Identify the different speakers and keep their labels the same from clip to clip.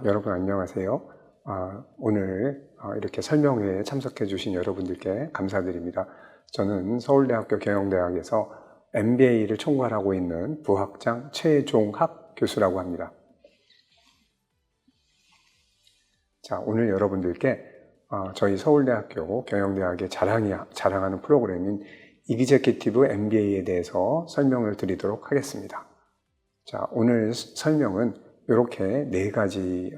Speaker 1: 여러분 안녕하세요. 오늘 이렇게 설명회에 참석해 주신 여러분들께 감사드립니다. 저는 서울대학교 경영대학에서 MBA를 총괄하고 있는 부학장 최종학 교수라고 합니다. 자, 오늘 여러분들께 저희 서울대학교 경영대학의 자랑하는 프로그램인 이그제큐티브 MBA에 대해서 설명을 드리도록 하겠습니다. 자, 오늘 설명은 이렇게 네 가지로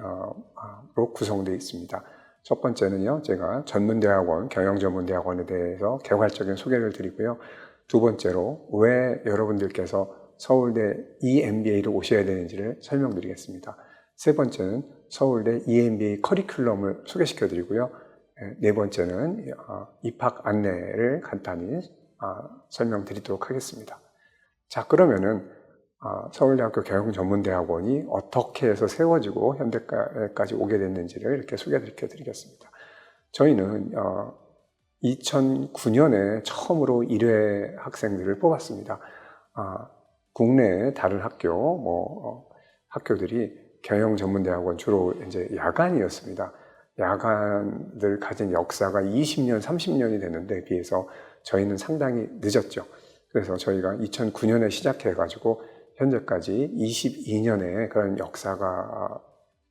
Speaker 1: 구성되어 있습니다. 첫 번째는요, 제가 전문대학원, 경영전문대학원에 대해서 개괄적인 소개를 드리고요. 두 번째로 왜 여러분들께서 서울대 EMBA를 오셔야 되는지를 설명드리겠습니다. 세 번째는 서울대 EMBA 커리큘럼을 소개시켜 드리고요. 네 번째는 입학 안내를 간단히 설명드리도록 하겠습니다. 자, 그러면은 서울대학교 경영전문대학원이 어떻게 해서 세워지고 현대까지 오게 됐는지를 이렇게 소개해 드리겠습니다. 저희는 2009년에 처음으로 1회 학생들을 뽑았습니다. 국내 다른 학교들이 경영전문대학원 주로 이제 야간이었습니다. 야간들 가진 역사가 20년, 30년이 됐는데 비해서 저희는 상당히 늦었죠. 그래서 저희가 2009년에 시작해가지고 현재까지 22년의 그런 역사가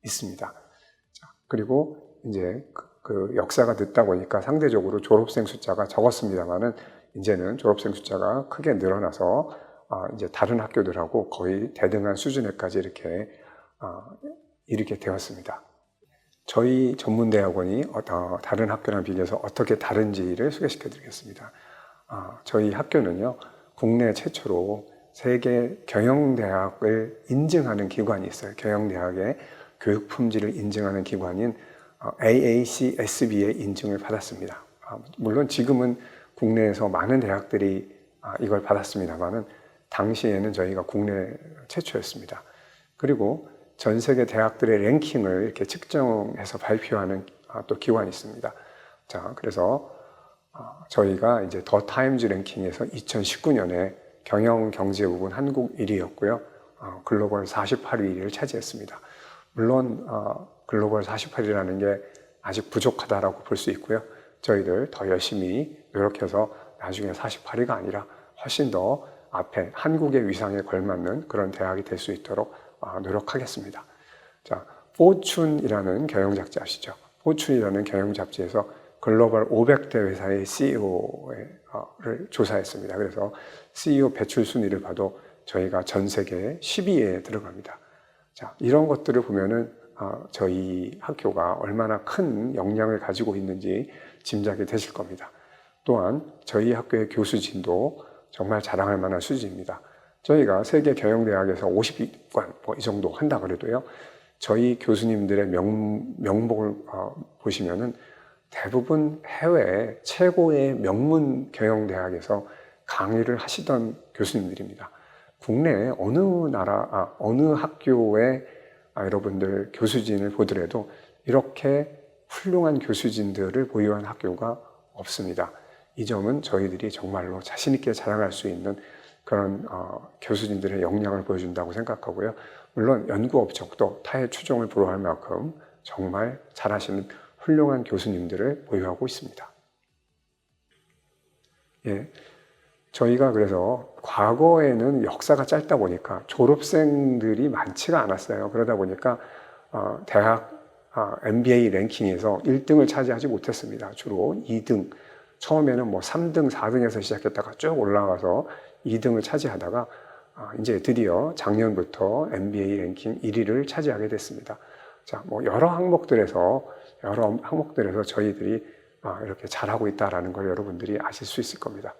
Speaker 1: 있습니다. 그리고 이제 그 역사가 늦다 보니까 상대적으로 졸업생 숫자가 적었습니다만은 이제는 졸업생 숫자가 크게 늘어나서 이제 다른 학교들하고 거의 대등한 수준에까지 이렇게 이르게 되었습니다. 저희 전문대학원이 다른 학교랑 비교해서 어떻게 다른지를 소개시켜 드리겠습니다. 저희 학교는요, 국내 최초로 세계 경영대학을 인증하는 기관이 있어요. 경영대학의 교육 품질을 인증하는 기관인 AACSB의 인증을 받았습니다. 물론 지금은 국내에서 많은 대학들이 이걸 받았습니다만은 당시에는 저희가 국내 최초였습니다. 그리고 전 세계 대학들의 랭킹을 이렇게 측정해서 발표하는 또 기관이 있습니다. 자, 그래서 저희가 이제 더 타임즈 랭킹에서 2019년에 경영 경제 부분 한국 1위였고요. 글로벌 48위를 차지했습니다. 물론 글로벌 48위라는 게 아직 부족하다라고 볼 수 있고요. 저희들 더 열심히 노력해서 나중에 48위가 아니라 훨씬 더 앞에 한국의 위상에 걸맞는 그런 대학이 될 수 있도록 노력하겠습니다. 자, 포춘이라는 경영 잡지 아시죠? 포춘이라는 경영 잡지에서 글로벌 500대 회사의 CEO를 조사했습니다. 그래서 CEO 배출 순위를 봐도 저희가 전 세계 10위에 들어갑니다. 자, 이런 것들을 보면은 저희 학교가 얼마나 큰 역량을 가지고 있는지 짐작이 되실 겁니다. 또한 저희 학교의 교수진도 정말 자랑할 만한 수준입니다. 저희가 세계 경영대학에서 50위권 이 정도 한다 그래도요, 저희 교수님들의 명복을 보시면은 대부분 해외 최고의 명문 경영대학에서 강의를 하시던 교수님들입니다. 국내 어느 학교의 여러분들 교수진을 보더라도 이렇게 훌륭한 교수진들을 보유한 학교가 없습니다. 이 점은 저희들이 정말로 자신 있게 자랑할 수 있는 그런 교수진들의 역량을 보여준다고 생각하고요. 물론 연구 업적도 타의 추종을 불허할 만큼 정말 잘하시는 훌륭한 교수님들을 보유하고 있습니다. 예, 저희가 그래서 과거에는 역사가 짧다 보니까 졸업생들이 많지가 않았어요. 그러다 보니까 대학 MBA 랭킹에서 1등을 차지하지 못했습니다. 주로 2등, 처음에는 3등, 4등에서 시작했다가 쭉 올라가서 2등을 차지하다가 이제 드디어 작년부터 MBA 랭킹 1위를 차지하게 됐습니다. 자, 여러 항목들에서 저희들이 이렇게 잘하고 있다는 걸 여러분들이 아실 수 있을 겁니다.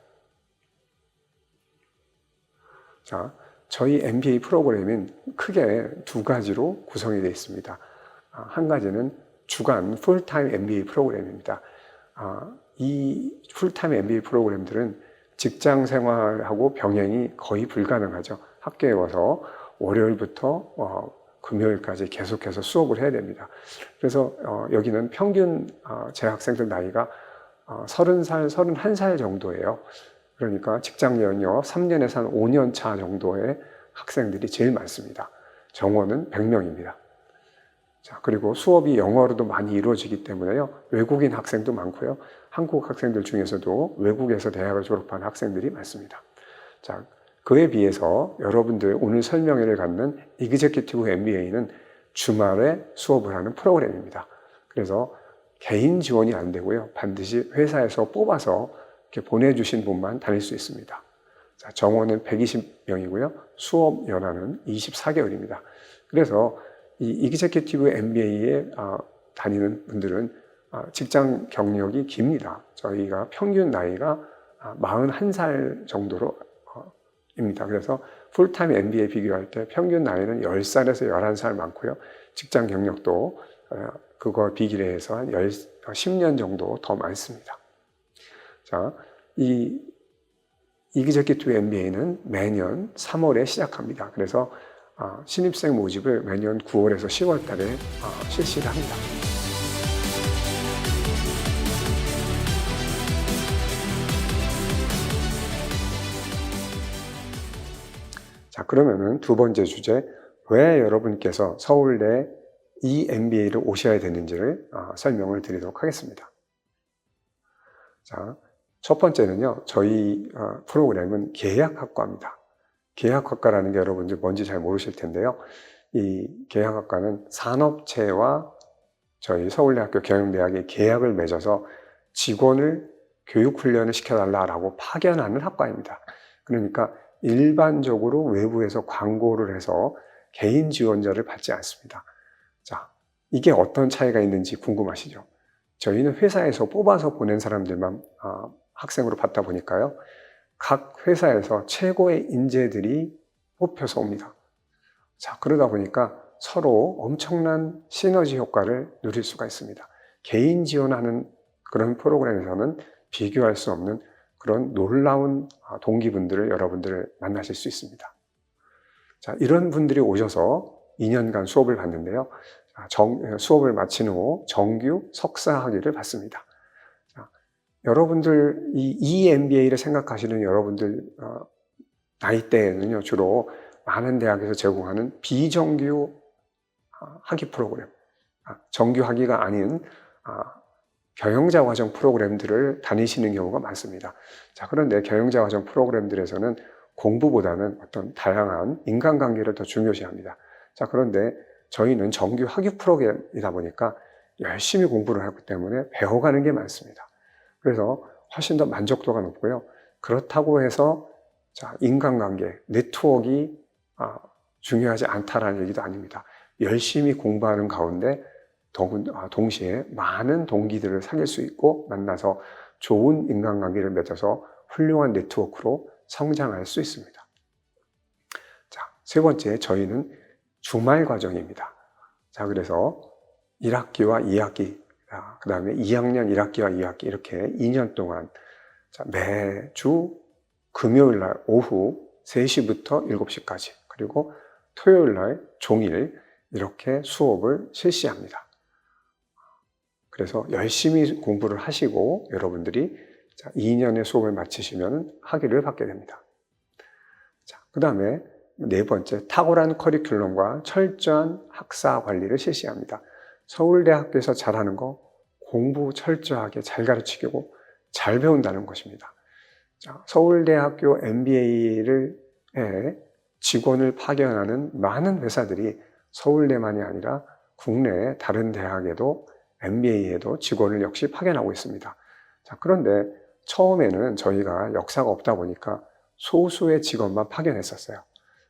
Speaker 1: 자, 저희 MBA 프로그램은 크게 두 가지로 구성이 되어 있습니다. 한 가지는 주간 풀타임 MBA 프로그램입니다. 이 풀타임 MBA 프로그램들은 직장 생활하고 병행이 거의 불가능하죠. 학교에 와서 월요일부터 금요일까지 계속해서 수업을 해야 됩니다. 그래서 여기는 평균 재학생들 나이가 30살, 31살 정도예요. 그러니까 직장연여 3년에서 한 5년 차 정도의 학생들이 제일 많습니다. 정원은 100명입니다. 자, 그리고 수업이 영어로도 많이 이루어지기 때문에요. 외국인 학생도 많고요. 한국 학생들 중에서도 외국에서 대학을 졸업한 학생들이 많습니다. 자, 그에 비해서 여러분들 오늘 설명회를 갖는 이그제큐티브 MBA는 주말에 수업을 하는 프로그램입니다. 그래서 개인 지원이 안 되고요. 반드시 회사에서 뽑아서 이렇게 보내주신 분만 다닐 수 있습니다. 자, 정원은 120명이고요. 수업 연한은 24개월입니다. 그래서 이 이그제큐티브 MBA에 다니는 분들은 직장 경력이 깁니다. 저희가 평균 나이가 41살 정도로 입니다. 그래서 풀타임 MBA 비교할 때 평균 나이는 10살에서 11살 많고요. 직장 경력도 그거 비교해서 한 10년 정도 더 많습니다. 자, 이 이그제큐티브 MBA는 매년 3월에 시작합니다. 그래서 신입생 모집을 매년 9월에서 10월 달에 실시를 합니다. 자, 그러면은 두 번째 주제, 왜 여러분께서 서울대 이 MBA를 오셔야 되는지를 설명을 드리도록 하겠습니다. 자, 첫 번째는요, 저희 프로그램은 계약학과입니다. 계약학과라는 게 여러분들 뭔지 잘 모르실 텐데요. 이 계약학과는 산업체와 저희 서울대학교 경영대학이 계약을 맺어서 직원을 교육훈련을 시켜달라고 파견하는 학과입니다. 그러니까 일반적으로 외부에서 광고를 해서 개인 지원자를 받지 않습니다. 자, 이게 어떤 차이가 있는지 궁금하시죠? 저희는 회사에서 뽑아서 보낸 사람들만 학생으로 받다 보니까요. 각 회사에서 최고의 인재들이 뽑혀서 옵니다. 자, 그러다 보니까 서로 엄청난 시너지 효과를 누릴 수가 있습니다. 개인 지원하는 그런 프로그램에서는 비교할 수 없는 그런 놀라운 동기분들을 여러분들 만나실 수 있습니다. 자, 이런 분들이 오셔서 2년간 수업을 받는데요. 수업을 마친 후 정규 석사 학위를 받습니다. 자, 여러분들 이 MBA를 생각하시는 여러분들 나이대에는요, 주로 많은 대학에서 제공하는 비정규 학위 프로그램, 정규 학위가 아닌 경영자 과정 프로그램들을 다니시는 경우가 많습니다. 자, 그런데 경영자 과정 프로그램들에서는 공부보다는 어떤 다양한 인간관계를 더 중요시합니다. 자, 그런데 저희는 정규 학위 프로그램이다 보니까 열심히 공부를 하기 때문에 배워가는 게 많습니다. 그래서 훨씬 더 만족도가 높고요. 그렇다고 해서 인간관계, 네트워크가 중요하지 않다라는 얘기도 아닙니다. 열심히 공부하는 가운데 동시에 많은 동기들을 사귈 수 있고 만나서 좋은 인간관계를 맺어서 훌륭한 네트워크로 성장할 수 있습니다. 자, 세 번째, 저희는 주말 과정입니다. 자, 그래서 1학기와 2학기, 그 다음에 2학년 1학기와 2학기 이렇게 2년 동안 매주 금요일 날 오후 3시부터 7시까지 그리고 토요일 날 종일 이렇게 수업을 실시합니다. 그래서 열심히 공부를 하시고 여러분들이 2년의 수업을 마치시면 학위를 받게 됩니다. 자, 그 다음에 네 번째, 탁월한 커리큘럼과 철저한 학사 관리를 실시합니다. 서울대학교에서 잘하는 거 공부 철저하게 잘 가르치고 잘 배운다는 것입니다. 자, 서울대학교 MBA를 직원을 파견하는 많은 회사들이 서울대만이 아니라 국내 다른 대학에도 MBA에도 직원을 역시 파견하고 있습니다. 자, 그런데 처음에는 저희가 역사가 없다 보니까 소수의 직원만 파견했었어요.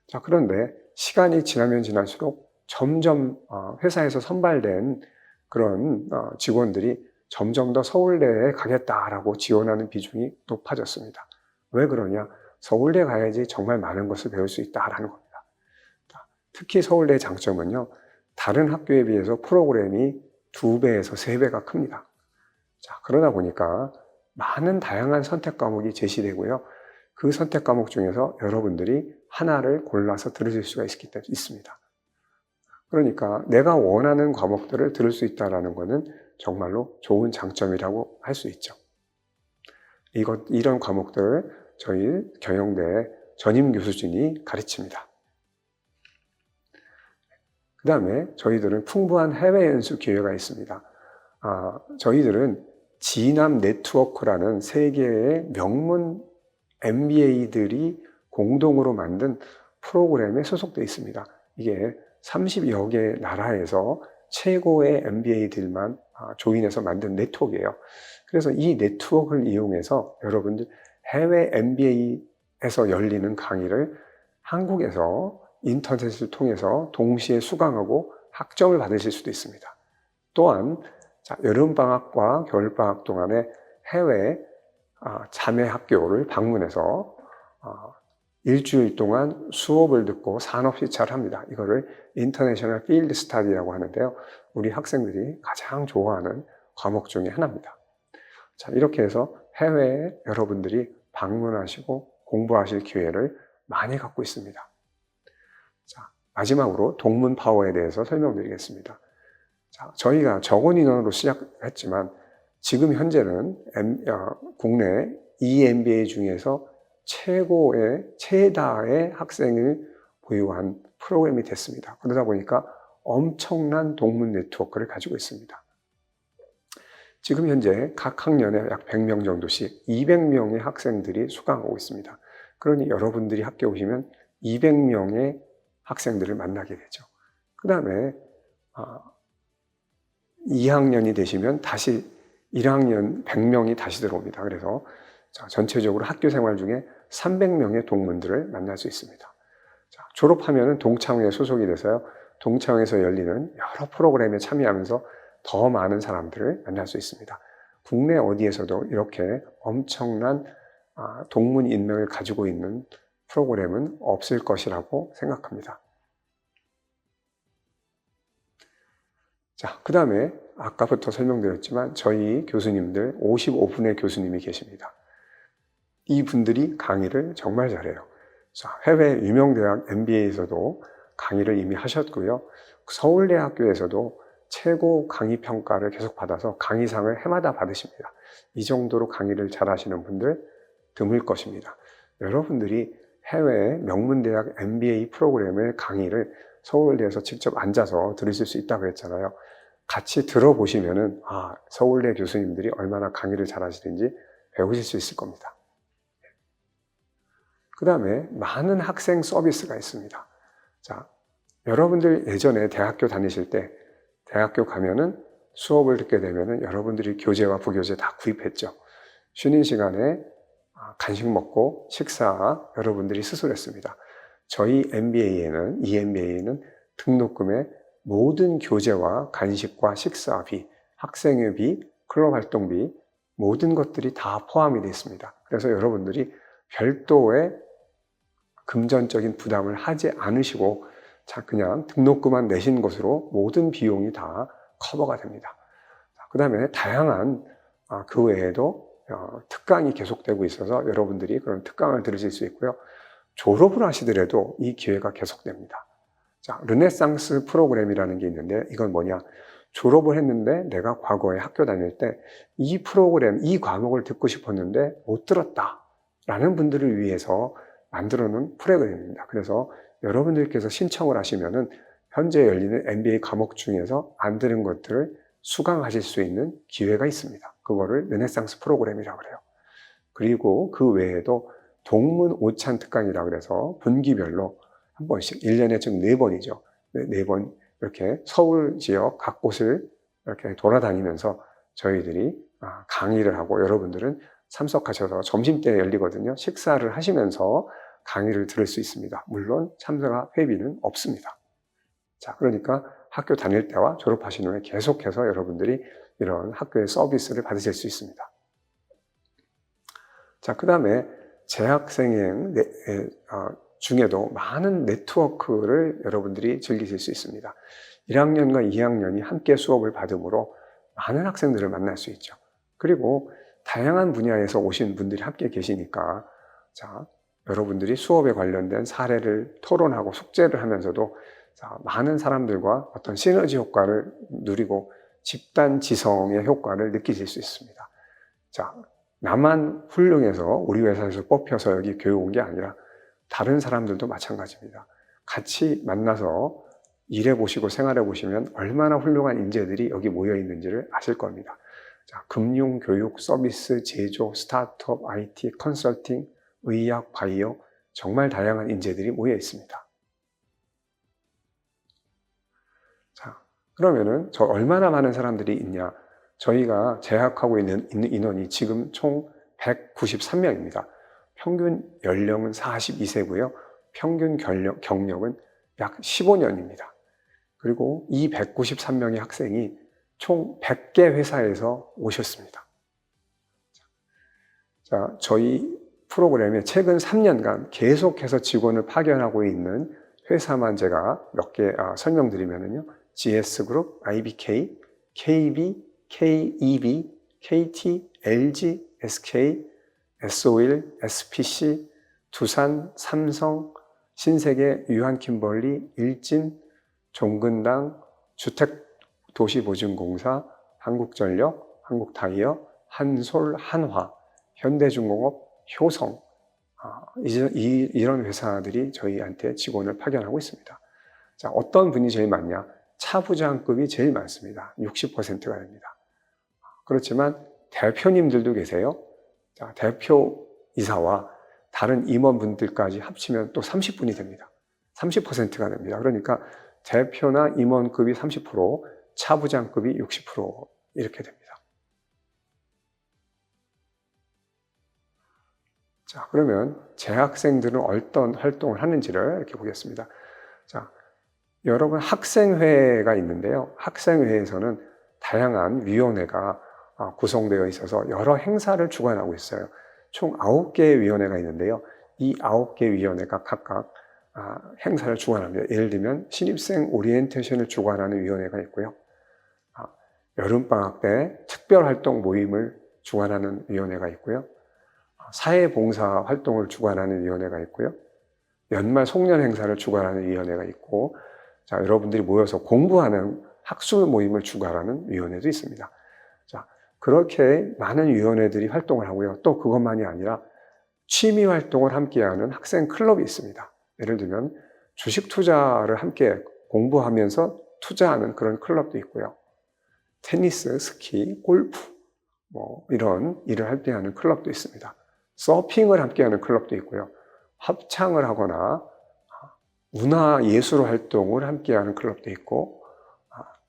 Speaker 1: 자, 그런데 시간이 지나면 지날수록 점점 회사에서 선발된 그런 직원들이 점점 더 서울대에 가겠다라고 지원하는 비중이 높아졌습니다. 왜 그러냐? 서울대 가야지 정말 많은 것을 배울 수 있다라는 겁니다. 특히 서울대의 장점은요, 다른 학교에 비해서 프로그램이 2배에서 3배가 큽니다. 자, 그러다 보니까 많은 다양한 선택 과목이 제시되고요. 그 선택 과목 중에서 여러분들이 하나를 골라서 들으실 수가 있습니다. 그러니까 내가 원하는 과목들을 들을 수 있다는 것은 정말로 좋은 장점이라고 할 수 있죠. 이런 과목들을 저희 경영대 전임 교수진이 가르칩니다. 그 다음에 저희들은 풍부한 해외 연수 기회가 있습니다. 저희들은 지남 네트워크라는 세계의 명문 MBA들이 공동으로 만든 프로그램에 소속되어 있습니다. 이게 30여 개 나라에서 최고의 MBA들만 조인해서 만든 네트워크예요. 그래서 이 네트워크를 이용해서 여러분들 해외 MBA에서 열리는 강의를 한국에서 인터넷을 통해서 동시에 수강하고 학점을 받으실 수도 있습니다. 또한 여름방학과 겨울방학 동안에 해외 자매 학교를 방문해서 일주일 동안 수업을 듣고 산업 시찰을 합니다. 이거를 인터내셔널 필드 스터디라고 하는데요. 우리 학생들이 가장 좋아하는 과목 중에 하나입니다. 이렇게 해서 해외에 여러분들이 방문하시고 공부하실 기회를 많이 갖고 있습니다. 마지막으로 동문 파워에 대해서 설명드리겠습니다. 저희가 적은 인원으로 시작했지만 지금 현재는 국내 EMBA 중에서 최다의 학생을 보유한 프로그램이 됐습니다. 그러다 보니까 엄청난 동문 네트워크를 가지고 있습니다. 지금 현재 각 학년에 약 100명 정도씩 200명의 학생들이 수강하고 있습니다. 그러니 여러분들이 학교 오시면 200명의 학생들을 만나게 되죠. 그 다음에 2학년이 되시면 다시 1학년 100명이 다시 들어옵니다. 그래서 전체적으로 학교 생활 중에 300명의 동문들을 만날 수 있습니다. 졸업하면 동창회에 소속이 돼서요. 동창회에서 열리는 여러 프로그램에 참여하면서 더 많은 사람들을 만날 수 있습니다. 국내 어디에서도 이렇게 엄청난 동문 인맥을 가지고 있는 프로그램은 없을 것이라고 생각합니다. 그 다음에 아까부터 설명드렸지만 저희 교수님들 55분의 교수님이 계십니다. 이분들이 강의를 정말 잘해요. 해외 유명 대학 MBA에서도 강의를 이미 하셨고요. 서울대학교에서도 최고 강의 평가를 계속 받아서 강의상을 해마다 받으십니다. 이 정도로 강의를 잘하시는 분들 드물 것입니다. 여러분들이 해외 명문대학 MBA 프로그램의 강의를 서울대에서 직접 앉아서 들으실 수 있다고 했잖아요. 같이 들어보시면은 서울대 교수님들이 얼마나 강의를 잘하시는지 배우실 수 있을 겁니다. 그 다음에 많은 학생 서비스가 있습니다. 여러분들 예전에 대학교 다니실 때 대학교 가면은 수업을 듣게 되면은 여러분들이 교재와 부교재 다 구입했죠. 쉬는 시간에 간식 먹고 식사 여러분들이 스스로 했습니다. 저희 MBA에는, EMBA에는 등록금에 모든 교재와 간식과 식사비, 학생회비, 클럽 활동비 모든 것들이 다 포함이 되어 있습니다. 그래서 여러분들이 별도의 금전적인 부담을 하지 않으시고 그냥 등록금만 내신 것으로 모든 비용이 다 커버가 됩니다. 그 다음에 다양한 그 외에도 특강이 계속되고 있어서 여러분들이 그런 특강을 들으실 수 있고요. 졸업을 하시더라도 이 기회가 계속됩니다. 르네상스 프로그램이라는 게 있는데 이건 뭐냐? 졸업을 했는데 내가 과거에 학교 다닐 때 이 프로그램, 이 과목을 듣고 싶었는데 못 들었다 라는 분들을 위해서 만들어 놓은 프로그램입니다. 그래서 여러분들께서 신청을 하시면은 현재 열리는 MBA 과목 중에서 안 들은 것들을 수강하실 수 있는 기회가 있습니다. 그거를 르네상스 프로그램이라고 그래요. 그리고 그 외에도 동문 오찬 특강이라고 그래서 분기별로 한 번씩 1년에 좀 4번이죠. 4번 이렇게 서울 지역 각 곳을 이렇게 돌아다니면서 저희들이 강의를 하고 여러분들은 참석하셔서 점심때 열리거든요. 식사를 하시면서 강의를 들을 수 있습니다. 물론 참석 회비는 없습니다. 그러니까 학교 다닐 때와 졸업하신 후에 계속해서 여러분들이 이런 학교의 서비스를 받으실 수 있습니다. 그 다음에 재학생 중에도 많은 네트워크를 여러분들이 즐기실 수 있습니다. 1학년과 2학년이 함께 수업을 받으므로 많은 학생들을 만날 수 있죠. 그리고 다양한 분야에서 오신 분들이 함께 계시니까 여러분들이 수업에 관련된 사례를 토론하고 숙제를 하면서도 많은 사람들과 어떤 시너지 효과를 누리고 집단 지성의 효과를 느끼실 수 있습니다. 나만 훌륭해서 우리 회사에서 뽑혀서 여기 교육 온 게 아니라 다른 사람들도 마찬가지입니다. 같이 만나서 일해보시고 생활해보시면 얼마나 훌륭한 인재들이 여기 모여 있는지를 아실 겁니다. 자, 금융, 교육, 서비스, 제조, 스타트업, IT, 컨설팅, 의학, 바이오, 정말 다양한 인재들이 모여 있습니다. 자, 그러면은 저 얼마나 많은 사람들이 있냐? 저희가 재학하고 있는 인원이 지금 총 193명입니다. 평균 연령은 42세고요. 평균 경력은 약 15년입니다. 그리고 이 193명의 학생이 총 100개 회사에서 오셨습니다. 자, 저희 프로그램에 최근 3년간 계속해서 직원을 파견하고 있는 회사만 제가 몇 개 설명드리면요. GS그룹, IBK, KB, KEB, KT, LG, SK, S-오일, SPC, 두산, 삼성, 신세계, 유한킴벌리, 일진, 종근당, 주택도시보증공사, 한국전력, 한국타이어, 한솔, 한화, 현대중공업, 효성, 이런 회사들이 저희한테 직원을 파견하고 있습니다. 자, 어떤 분이 제일 많냐? 차부장급이 제일 많습니다. 60%가 됩니다. 그렇지만 대표님들도 계세요. 자, 대표이사와 다른 임원분들까지 합치면 또 30분이 됩니다. 30%가 됩니다. 그러니까 대표나 임원급이 30%, 차부장급이 60% 이렇게 됩니다. 자, 그러면 재학생들은 어떤 활동을 하는지를 이렇게 보겠습니다. 자, 여러분 학생회가 있는데요. 학생회에서는 다양한 위원회가 구성되어 있어서 여러 행사를 주관하고 있어요. 총 9개의 위원회가 있는데요. 이 9개 위원회가 각각 행사를 주관합니다. 예를 들면 신입생 오리엔테이션을 주관하는 위원회가 있고요. 여름방학 때 특별활동 모임을 주관하는 위원회가 있고요. 사회봉사 활동을 주관하는 위원회가 있고요. 연말 송년 행사를 주관하는 위원회가 있고, 자, 여러분들이 모여서 공부하는 학술 모임을 주관하는 위원회도 있습니다. 자, 그렇게 많은 위원회들이 활동을 하고요. 또 그것만이 아니라 취미 활동을 함께하는 학생 클럽이 있습니다. 예를 들면 주식 투자를 함께 공부하면서 투자하는 그런 클럽도 있고요. 테니스, 스키, 골프, 이런 일을 함께하는 클럽도 있습니다. 서핑을 함께하는 클럽도 있고요. 합창을 하거나 문화 예술 활동을 함께하는 클럽도 있고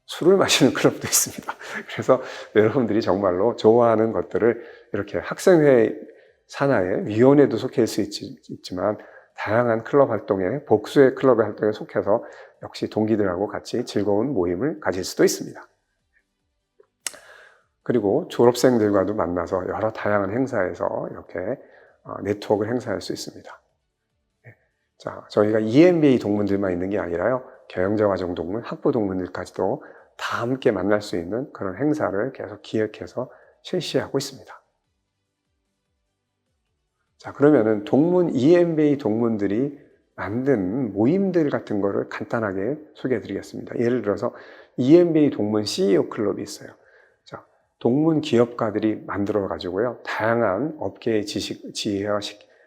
Speaker 1: 술을 마시는 클럽도 있습니다. 그래서 여러분들이 정말로 좋아하는 것들을 이렇게 학생회 산하의 위원회도 속해 있을 수 있지만 다양한 클럽 활동에 복수의 클럽의 활동에 속해서 역시 동기들하고 같이 즐거운 모임을 가질 수도 있습니다. 그리고 졸업생들과도 만나서 여러 다양한 행사에서 이렇게 네트워크를 행사할 수 있습니다. 자, 저희가 EMBA 동문들만 있는 게 아니라요. 경영자과정 동문, 학부 동문들까지도 다 함께 만날 수 있는 그런 행사를 계속 기획해서 실시하고 있습니다. 자, 그러면은 동문, EMBA 동문들이 만든 모임들 같은 거를 간단하게 소개해 드리겠습니다. 예를 들어서 EMBA 동문 CEO 클럽이 있어요. 자, 동문 기업가들이 만들어 가지고요. 다양한 업계의 지혜와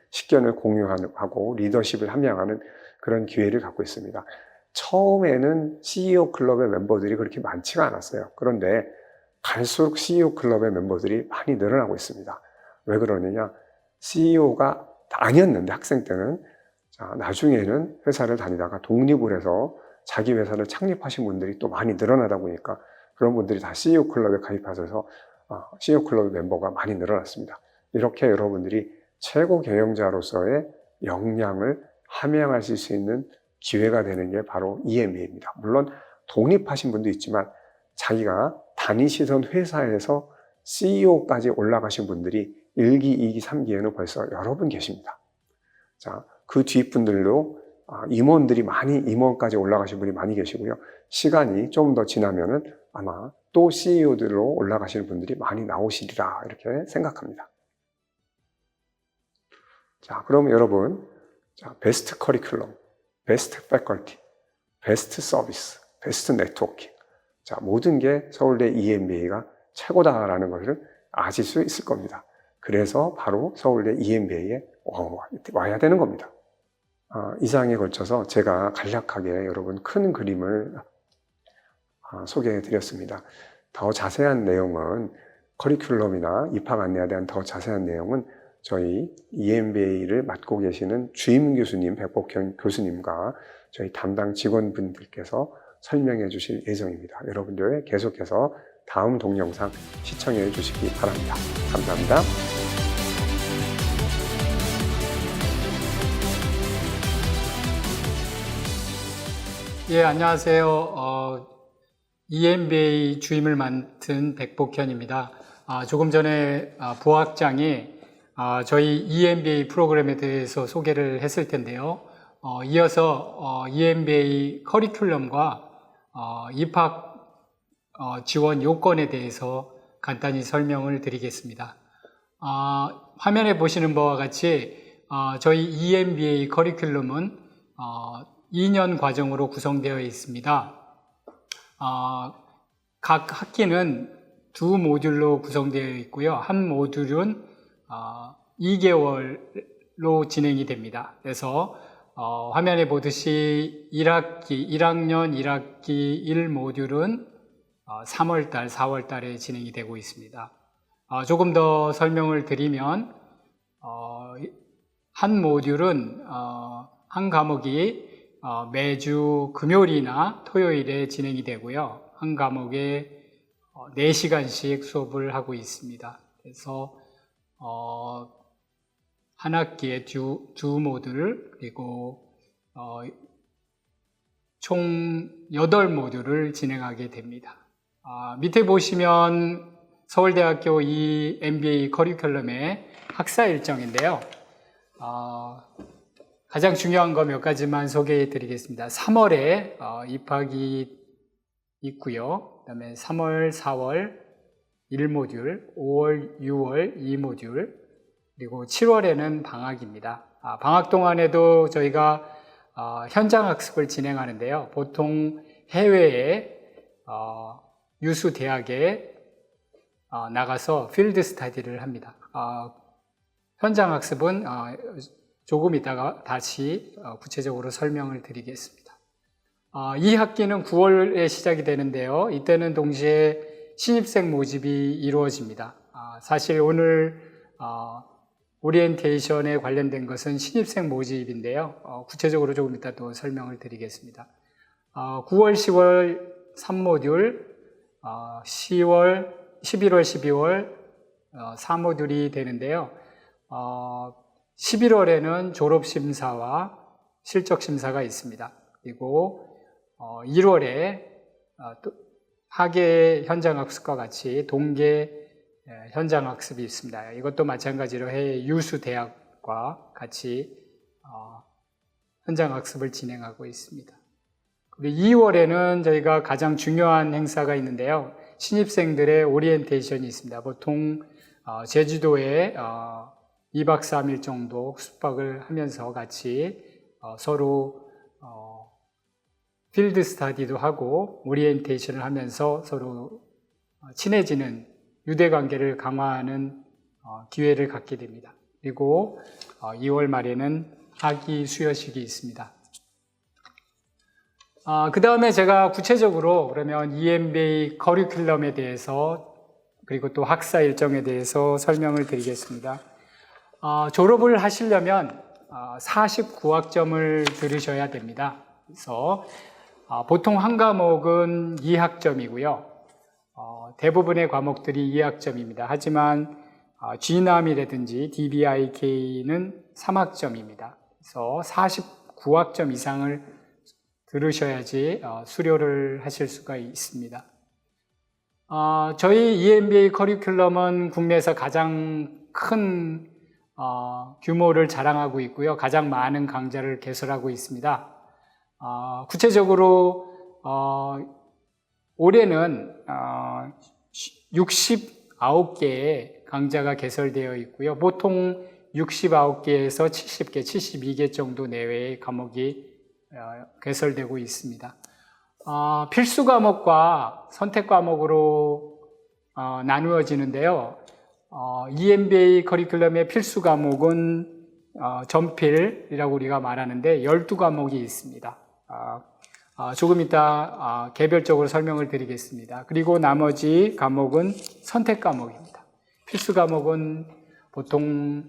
Speaker 1: 식견을 공유하고 리더십을 함양하는 그런 기회를 갖고 있습니다. 처음에는 CEO 클럽의 멤버들이 그렇게 많지가 않았어요. 그런데 갈수록 CEO 클럽의 멤버들이 많이 늘어나고 있습니다. 왜 그러느냐? CEO가 아니었는데 학생 때는 나중에는 회사를 다니다가 독립을 해서 자기 회사를 창립하신 분들이 또 많이 늘어나다 보니까 그런 분들이 다 CEO 클럽에 가입하셔서 CEO 클럽의 멤버가 많이 늘어났습니다. 이렇게 여러분들이 최고 경영자로서의 역량을 함양하실 수 있는 기회가 되는 게 바로 EMBA입니다. 물론 독립하신 분도 있지만 자기가 다니시던 회사에서 CEO까지 올라가신 분들이 1기, 2기, 3기에는 벌써 여러 분 계십니다. 자, 그 뒷분들도 임원들이 임원까지 올라가신 분이 많이 계시고요. 시간이 좀 더 지나면은 아마 또 CEO들로 올라가시는 분들이 많이 나오시리라 이렇게 생각합니다. 자, 그럼 여러분, 베스트 커리큘럼, 베스트 패컬티, 베스트 서비스, 베스트 네트워킹. 자, 모든 게 서울대 EMBA가 최고다라는 것을 아실 수 있을 겁니다. 그래서 바로 서울대 EMBA에 와야 되는 겁니다. 이상에 걸쳐서 제가 간략하게 여러분 큰 그림을 소개해 드렸습니다. 더 자세한 내용은 커리큘럼이나 입학 안내에 대한 더 자세한 내용은 저희 EMBA를 맡고 계시는 주임 교수님, 백복현 교수님과 저희 담당 직원분들께서 설명해 주실 예정입니다. 여러분들 계속해서 다음 동영상 시청해 주시기 바랍니다. 감사합니다.
Speaker 2: 예, 안녕하세요. EMBA 주임을 맡은 백복현입니다. 조금 전에 부학장이 저희 EMBA 프로그램에 대해서 소개를 했을 텐데요. 이어서 EMBA 커리큘럼과 입학 지원 요건에 대해서 간단히 설명을 드리겠습니다. 화면에 보시는 바와 같이 저희 EMBA 커리큘럼은 2년 과정으로 구성되어 있습니다. 각 학기는 두 모듈로 구성되어 있고요. 한 모듈은 2개월로 진행이 됩니다. 그래서 화면에 보듯이 1학년 1학기 1모듈은 3월달, 4월달에 진행이 되고 있습니다. 조금 더 설명을 드리면 한 모듈은 한 과목이 매주 금요일이나 토요일에 진행이 되고요. 한 과목에 4시간씩 수업을 하고 있습니다. 그래서 한 학기에 두 모듈 그리고 총 8모듈을 진행하게 됩니다. 밑에 보시면 서울대학교 EMBA 커리큘럼의 학사 일정인데요. 가장 중요한 거 몇 가지만 소개해 드리겠습니다. 3월에 입학이 있고요. 그 다음에 3월, 4월 1모듈, 5월, 6월 2모듈, 그리고 7월에는 방학입니다. 방학 동안에도 저희가 현장 학습을 진행하는데요. 보통 해외에 유수 대학에 나가서 필드 스터디를 합니다. 현장 학습은 조금 이따가 다시 구체적으로 설명을 드리겠습니다. 이 학기는 9월에 시작이 되는데요. 이때는 동시에 신입생 모집이 이루어집니다. 사실 오늘 오리엔테이션에 관련된 것은 신입생 모집인데요. 구체적으로 조금 이따 또 설명을 드리겠습니다. 9월, 10월 3모듈, 11월, 12월 4모듈이 되는데요. 11월에는 졸업심사와 실적심사가 있습니다. 그리고 1월에 학예 현장학습과 같이 동계 현장학습이 있습니다. 이것도 마찬가지로 해외 유수 대학과 같이 현장학습을 진행하고 있습니다. 그리고 2월에는 저희가 가장 중요한 행사가 있는데요. 신입생들의 오리엔테이션이 있습니다. 보통 제주도에 2박 3일 정도 숙박을 하면서 같이 서로 필드 스터디도 하고 오리엔테이션을 하면서 서로 친해지는 유대 관계를 강화하는 기회를 갖게 됩니다. 그리고 2월 말에는 학위 수여식이 있습니다. 그 다음에 제가 구체적으로 그러면 EMBA 커리큘럼에 대해서 그리고 또 학사 일정에 대해서 설명을 드리겠습니다. 졸업을 하시려면 49학점을 들으셔야 됩니다. 그래서 보통 한 과목은 2학점이고요. 대부분의 과목들이 2학점입니다. 하지만 GNAM이라든지 DBIK는 3학점입니다. 그래서 49학점 이상을 들으셔야지 수료를 하실 수가 있습니다. 저희 EMBA 커리큘럼은 국내에서 가장 큰 규모를 자랑하고 있고요. 가장 많은 강좌를 개설하고 있습니다. 구체적으로 올해는 69개의 강좌가 개설되어 있고요. 보통 69개에서 70개, 72개 정도 내외의 과목이 개설되고 있습니다. 필수 과목과 선택 과목으로 나누어지는데요. EMBA 커리큘럼의 필수 과목은 전필이라고 우리가 말하는데 12과목이 있습니다. 조금 이따 개별적으로 설명을 드리겠습니다. 그리고 나머지 과목은 선택 과목입니다. 필수 과목은 보통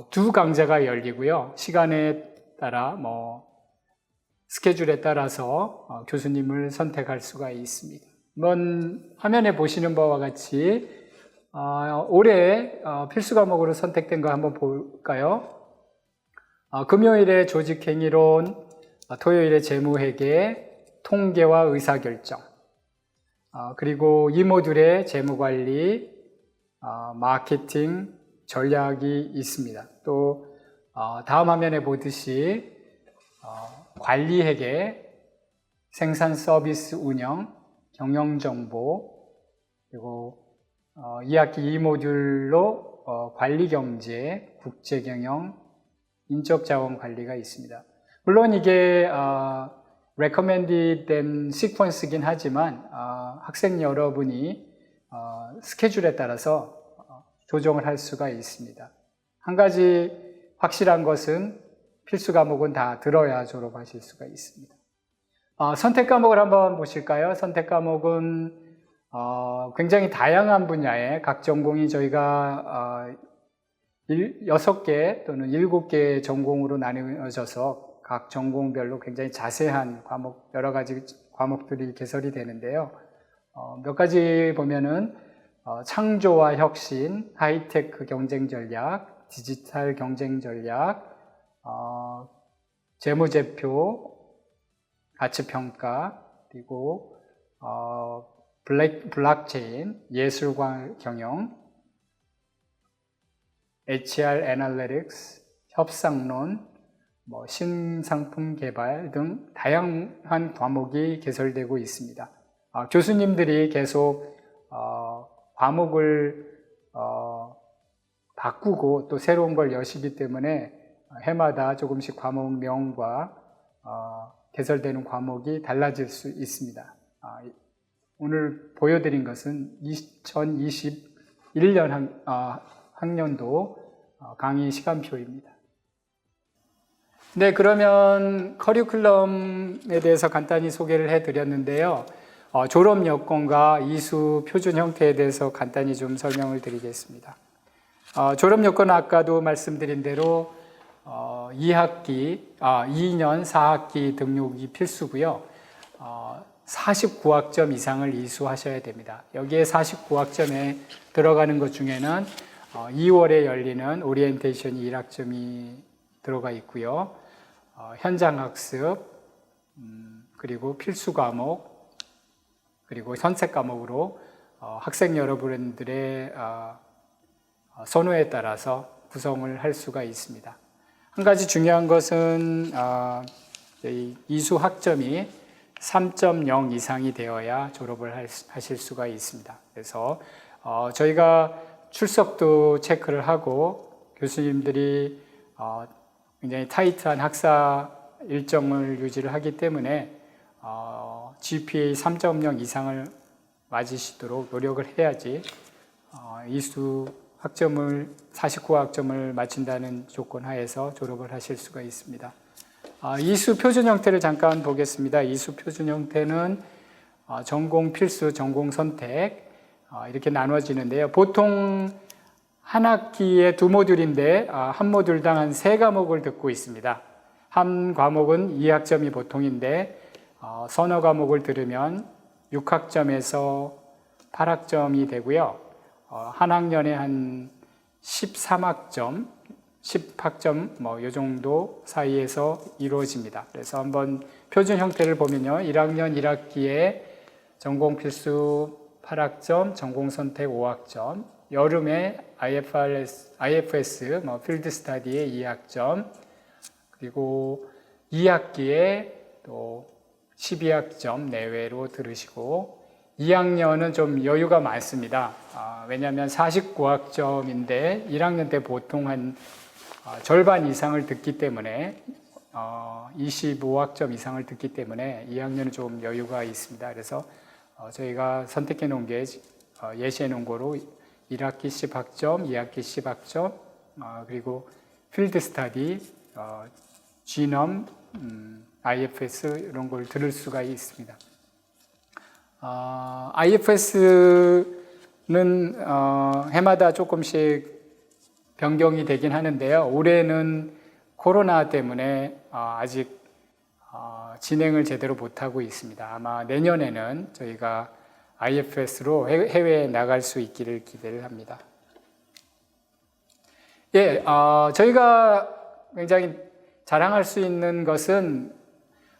Speaker 2: 두 강좌가 열리고요. 시간에 따라 스케줄에 따라서 교수님을 선택할 수가 있습니다. 한번 화면에 보시는 바와 같이 올해 필수 과목으로 선택된 거 한번 볼까요? 금요일에 조직행위론, 토요일에 재무회계, 통계와 의사결정, 그리고 이 모듈에 재무관리, 마케팅, 전략이 있습니다. 또 다음 화면에 보듯이 관리회계, 생산 서비스 운영, 경영정보, 그리고 2학기 2모듈로 관리경제, 국제경영, 인적자원관리가 있습니다. 물론 이게 recommended 된 시퀀스이긴 하지만 학생 여러분이 스케줄에 따라서 조정을 할 수가 있습니다. 한 가지 확실한 것은 필수 과목은 다 들어야 졸업하실 수가 있습니다. 선택 과목을 한번 보실까요? 선택 과목은 굉장히 다양한 분야의 각 전공이 저희가 6개 또는 7개 전공으로 나누어져서 각 전공별로 굉장히 자세한 과목, 여러 가지 과목들이 개설이 되는데요. 몇 가지 보면은 창조와 혁신, 하이테크 경쟁 전략, 디지털 경쟁 전략, 재무제표, 가치평가, 그리고 블록체인, 예술과 경영, HR 애널리틱스, 협상론, 신상품 개발 등 다양한 과목이 개설되고 있습니다. 교수님들이 계속 과목을 바꾸고 또 새로운 걸 여시기 때문에 해마다 조금씩 과목명과 개설되는 과목이 달라질 수 있습니다. 오늘 보여드린 것은 2021년 학년도 강의 시간표입니다. 네, 그러면 커리큘럼에 대해서 간단히 소개를 해드렸는데요. 졸업 여건과 이수 표준 형태에 대해서 간단히 좀 설명을 드리겠습니다. 졸업 여건은 아까도 말씀드린 대로 2년 4학기 등록이 필수고요. 49학점 이상을 이수하셔야 됩니다. 여기에 49학점에 들어가는 것 중에는 2월에 열리는 오리엔테이션이 1학점이 들어가 있고요. 현장학습, 그리고 필수 과목, 그리고 선택 과목으로 학생 여러분들의 선호에 따라서 구성을 할 수가 있습니다. 한 가지 중요한 것은 이수 학점이 3.0 이상이 되어야 졸업을 하실 수가 있습니다. 그래서 저희가 출석도 체크를 하고 교수님들이 굉장히 타이트한 학사 일정을 유지를 하기 때문에 GPA 3.0 이상을 맞으시도록 노력을 해야지 이수 학점을 49학점을 맞춘다는 조건 하에서 졸업을 하실 수가 있습니다. 이수 표준 형태를 잠깐 보겠습니다. 이수 표준 형태는 전공 필수, 전공 선택 이렇게 나눠지는데요. 보통 한 학기에 2모듈인데 한 모듈당 한 3과목을 듣고 있습니다. 한 과목은 2학점이 보통인데 서너 과목을 들으면 6학점에서 8학점이 되고요. 한 학년에 한 13학점, 10학점 이 정도 사이에서 이루어집니다. 그래서 한번 표준 형태를 보면요. 1학년 1학기에 전공 필수 8학점, 전공 선택 5학점, 여름에 IFS, 필드 스터디에 2학점, 그리고 2학기에 또 12학점 내외로 들으시고 2학년은 좀 여유가 많습니다. 왜냐하면 49학점인데 1학년 때 보통 한 절반 이상을 듣기 때문에 25학점 이상을 듣기 때문에 2학년은 좀 여유가 있습니다. 그래서 저희가 선택해 놓은 게 예시해 놓은 거로 1학기 10학점, 2학기 10학점, 그리고 필드 스터디, 지놈, IFS 이런 걸 들을 수가 있습니다. IFS는 해마다 조금씩 변경이 되긴 하는데요. 올해는 코로나 때문에 아직 진행을 제대로 못하고 있습니다. 아마 내년에는 저희가 IFS로 해외에 나갈 수 있기를 기대를 합니다. 예, 저희가 굉장히 자랑할 수 있는 것은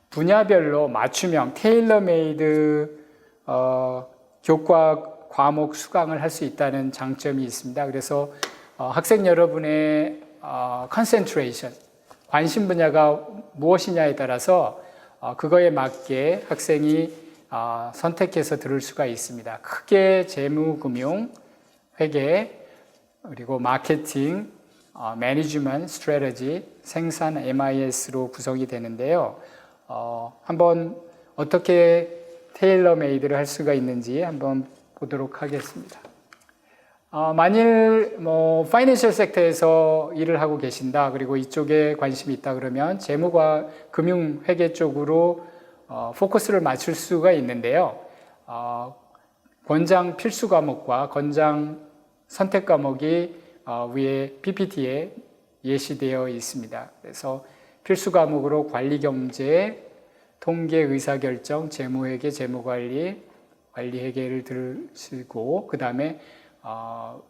Speaker 2: 분야별로 맞춤형, 테일러메이드 교과 과목 수강을 할 수 있다는 장점이 있습니다. 그래서 학생 여러분의 concentration, 관심 분야가 무엇이냐에 따라서 그거에 맞게 학생이 선택해서 들을 수가 있습니다. 크게 재무금융, 회계, 그리고 마케팅, 매니지먼트, 스트래티지, 생산, MIS로 구성이 되는데요. 한번 어떻게 테일러 메이드를 할 수가 있는지 한번 보도록 하겠습니다. 만일 파이낸셜 섹터에서 일을 하고 계신다, 그리고 이쪽에 관심이 있다 그러면 재무과 금융 회계 쪽으로 포커스를 맞출 수가 있는데요. 권장 필수 과목과 권장 선택 과목이 위에 PPT에 예시되어 있습니다. 그래서 필수 과목으로 관리경제, 통계, 의사결정, 재무회계, 재무관리, 관리회계를 들으시고 그 다음에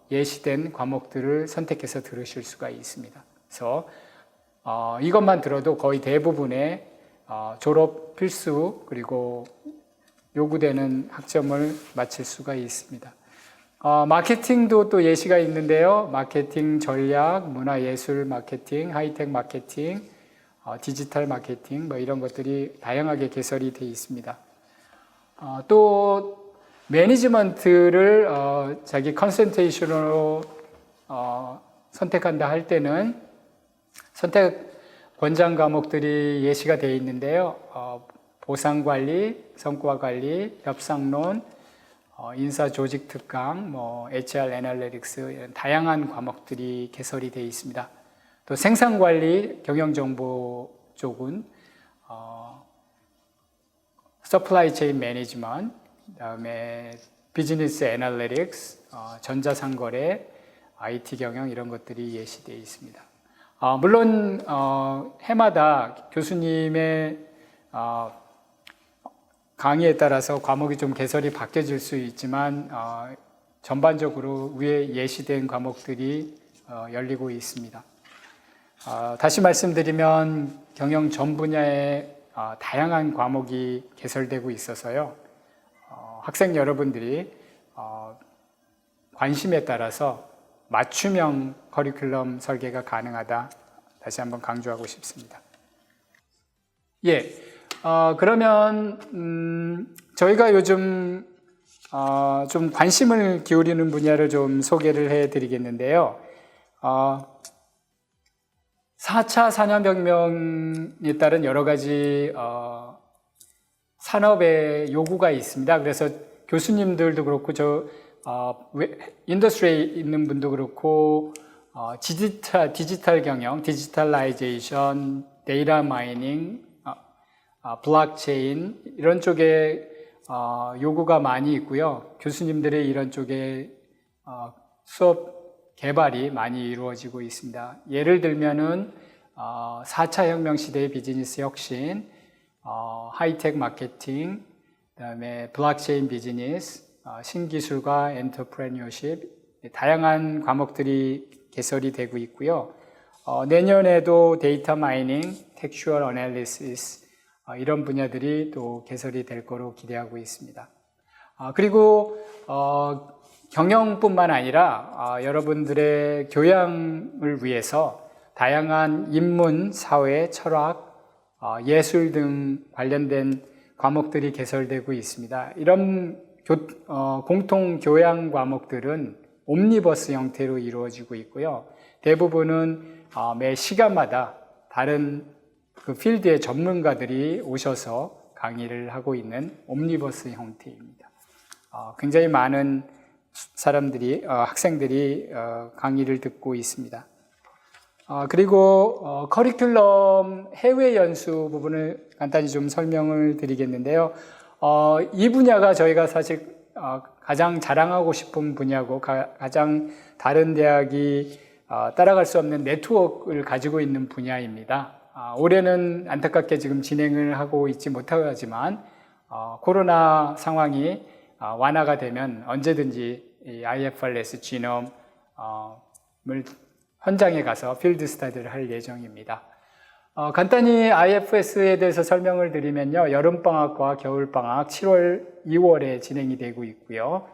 Speaker 2: 예시된 과목들을 선택해서 들으실 수가 있습니다. 그래서 이것만 들어도 거의 대부분의 졸업 필수 그리고 요구되는 학점을 마칠 수가 있습니다. 마케팅도 또 예시가 있는데요. 마케팅 전략, 문화예술 마케팅, 하이텍 마케팅, 디지털 마케팅 이런 것들이 다양하게 개설이 되어 있습니다. 또 매니지먼트를 자기 컨센트레이션으로 선택한다 할 때는 선택 권장 과목들이 예시가 되어 있는데요. 보상관리, 성과관리, 협상론, 인사조직특강, HR 애널리틱스 이런 다양한 과목들이 개설이 되어 있습니다. 또 생산관리, 경영정보 쪽은 서플라이 체인 매니지먼트, 그다음에 비즈니스 애널리틱스, 전자상거래, IT 경영 이런 것들이 예시되어 있습니다. 물론 해마다 교수님의 강의에 따라서 과목이 좀 개설이 바뀌어질 수 있지만 전반적으로 위에 예시된 과목들이 열리고 있습니다. 다시 말씀드리면 경영 전 분야에 다양한 과목이 개설되고 있어서요. 학생 여러분들이 관심에 따라서 맞춤형 커리큘럼 설계가 가능하다. 다시 한번 강조하고 싶습니다. 예, 그러면 저희가 요즘 좀 관심을 기울이는 분야를 좀 소개를 해드리겠는데요. 4차 산업혁명에 따른 여러 가지 산업의 요구가 있습니다. 그래서 교수님들도 그렇고 인더스트리에 있는 분도 그렇고 디지털 경영, 디지털라이제이션, 데이터 마이닝, 블록체인 이런 쪽에 요구가 많이 있고요. 교수님들의 이런 쪽에 수업 개발이 많이 이루어지고 있습니다. 예를 들면은 4차 혁명 시대의 비즈니스 혁신, 하이텍 마케팅, 그다음에 블록체인 비즈니스, 신기술과 엔터프레니어십 다양한 과목들이 개설이 되고 있고요. 내년에도 데이터 마이닝, 텍스추얼 어널리시스 이런 분야들이 또 개설이 될 거로 기대하고 있습니다. 그리고 경영뿐만 아니라 여러분들의 교양을 위해서 다양한 인문, 사회, 철학, 예술 등 관련된 과목들이 개설되고 있습니다. 이런 공통 교양 과목들은 옴니버스 형태로 이루어지고 있고요. 대부분은 매 시간마다 다른 그 필드의 전문가들이 오셔서 강의를 하고 있는 옴니버스 형태입니다. 굉장히 많은 사람들이, 학생들이 강의를 듣고 있습니다. 그리고 커리큘럼 해외 연수 부분을 간단히 좀 설명을 드리겠는데요. 이 분야가 저희가 사실 가장 자랑하고 싶은 분야고 가장 다른 대학이 따라갈 수 없는 네트워크를 가지고 있는 분야입니다. 올해는 안타깝게 지금 진행을 하고 있지 못하지만 코로나 상황이 완화가 되면 언제든지 이 IFRS 지놈을 현장에 가서 필드 스터디를 할 예정입니다. 간단히 IFS에 대해서 설명을 드리면요. 여름방학과 겨울방학 7월, 2월에 진행이 되고 있고요.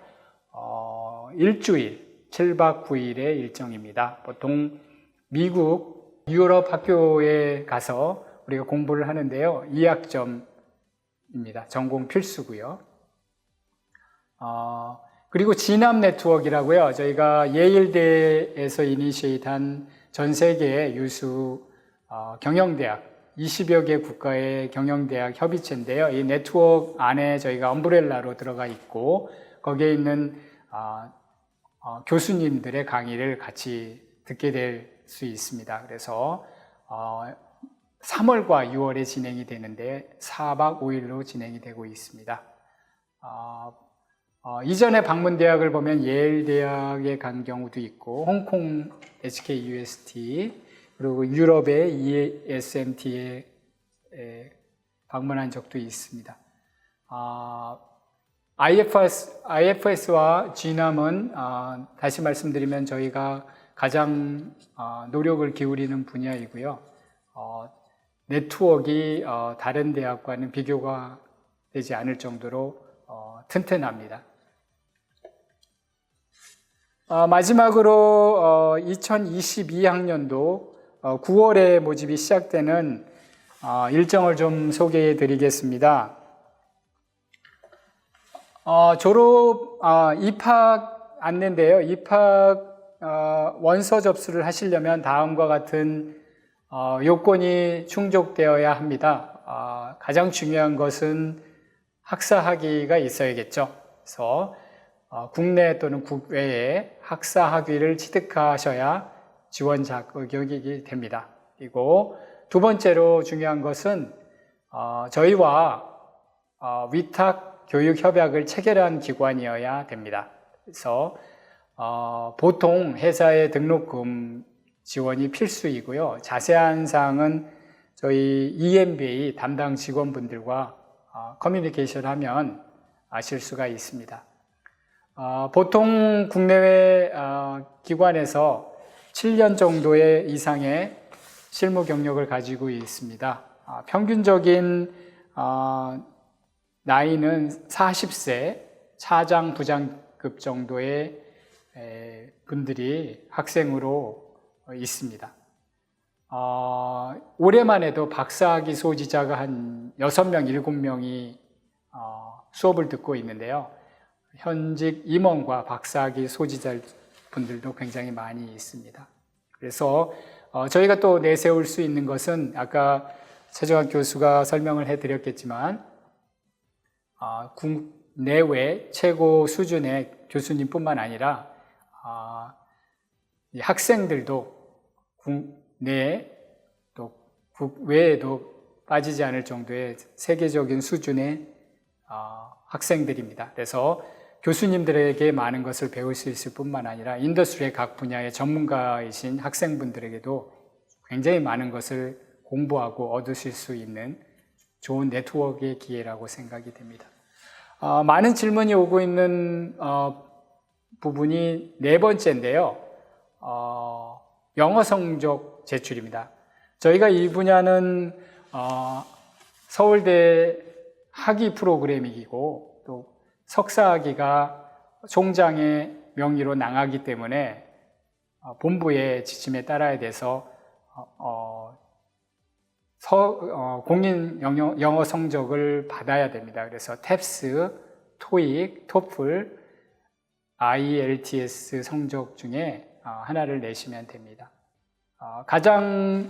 Speaker 2: 일주일, 7박 9일의 일정입니다. 보통 미국, 유럽 학교에 가서 우리가 공부를 하는데요. 2학점입니다. 전공 필수고요. 그리고 진압 네트워크라고요. 저희가 예일대에서 이니시에이트한 전 세계의 유수 경영대학 20여 개 국가의 경영대학 협의체인데요. 이 네트워크 안에 저희가 엄브렐라로 들어가 있고 거기에 있는 교수님들의 강의를 같이 듣게 될 수 있습니다. 그래서 3월과 6월에 진행이 되는데 4박 5일로 진행이 되고 있습니다. 이전에 방문 대학을 보면 예일 대학에 간 경우도 있고 홍콩 HKUST 그리고 유럽의 ESMT에 방문한 적도 있습니다. IFS와 GNAM은 다시 말씀드리면 저희가 가장 노력을 기울이는 분야이고요. 네트워크가 다른 대학과는 비교가 되지 않을 정도로 튼튼합니다. 마지막으로 2022학년도 9월에 모집이 시작되는 일정을 좀 소개해 드리겠습니다. 입학 안내인데요. 입학 원서 접수를 하시려면 다음과 같은 요건이 충족되어야 합니다. 가장 중요한 것은 학사 학위가 있어야겠죠. 그래서 국내 또는 국외에 학사 학위를 취득하셔야 지원 자격이 됩니다. 그리고 두 번째로 중요한 것은 저희와 위탁 교육 협약을 체결한 기관이어야 됩니다. 그래서 보통 회사의 등록금 지원이 필수이고요. 자세한 사항은 저희 EMBA 담당 직원분들과 커뮤니케이션 하면 아실 수가 있습니다. 보통 국내외 기관에서 7년 정도의 이상의 실무 경력을 가지고 있습니다. 평균적인 나이는 40세, 차장, 부장급 정도의 분들이 학생으로 있습니다. 올해만 해도 박사학위 소지자가 한 6명, 7명이 수업을 듣고 있는데요. 현직 임원과 박사학위 소지자 분들도 굉장히 많이 있습니다. 그래서 저희가 또 내세울 수 있는 것은 아까 최정학 교수가 설명을 해드렸겠지만 국내외 최고 수준의 교수님뿐만 아니라 학생들도 국내 또 국외에도 빠지지 않을 정도의 세계적인 수준의 학생들입니다. 그래서 교수님들에게 많은 것을 배울 수 있을 뿐만 아니라 인더스트리의 각 분야의 전문가이신 학생분들에게도 굉장히 많은 것을 공부하고 얻으실 수 있는 좋은 네트워크의 기회라고 생각이 됩니다. 많은 질문이 오고 있는 부분이 네 번째인데요. 영어 성적 제출입니다. 저희가 이 분야는 서울대 학위 프로그램이고 또 석사학위가 총장의 명의로 나가기 때문에 본부의 지침에 따라야 돼서 공인 영어 성적을 받아야 됩니다. 그래서 TEPS, TOEIC, TOEFL, IELTS 성적 중에 하나를 내시면 됩니다. 가장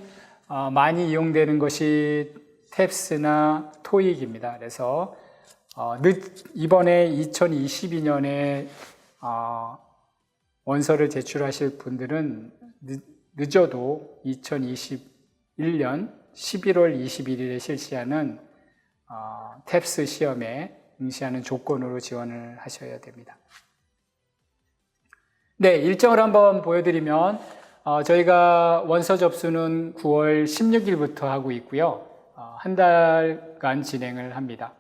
Speaker 2: 많이 이용되는 것이 TEPS나 TOEIC입니다. 그래서 이번에 2022년에 원서를 제출하실 분들은 늦어도 2021년 11월 21일에 실시하는 탭스 시험에 응시하는 조건으로 지원을 하셔야 됩니다. 네, 일정을 한번 보여드리면 저희가 원서 접수는 9월 16일부터 하고 있고요. 한 달간 진행을 합니다.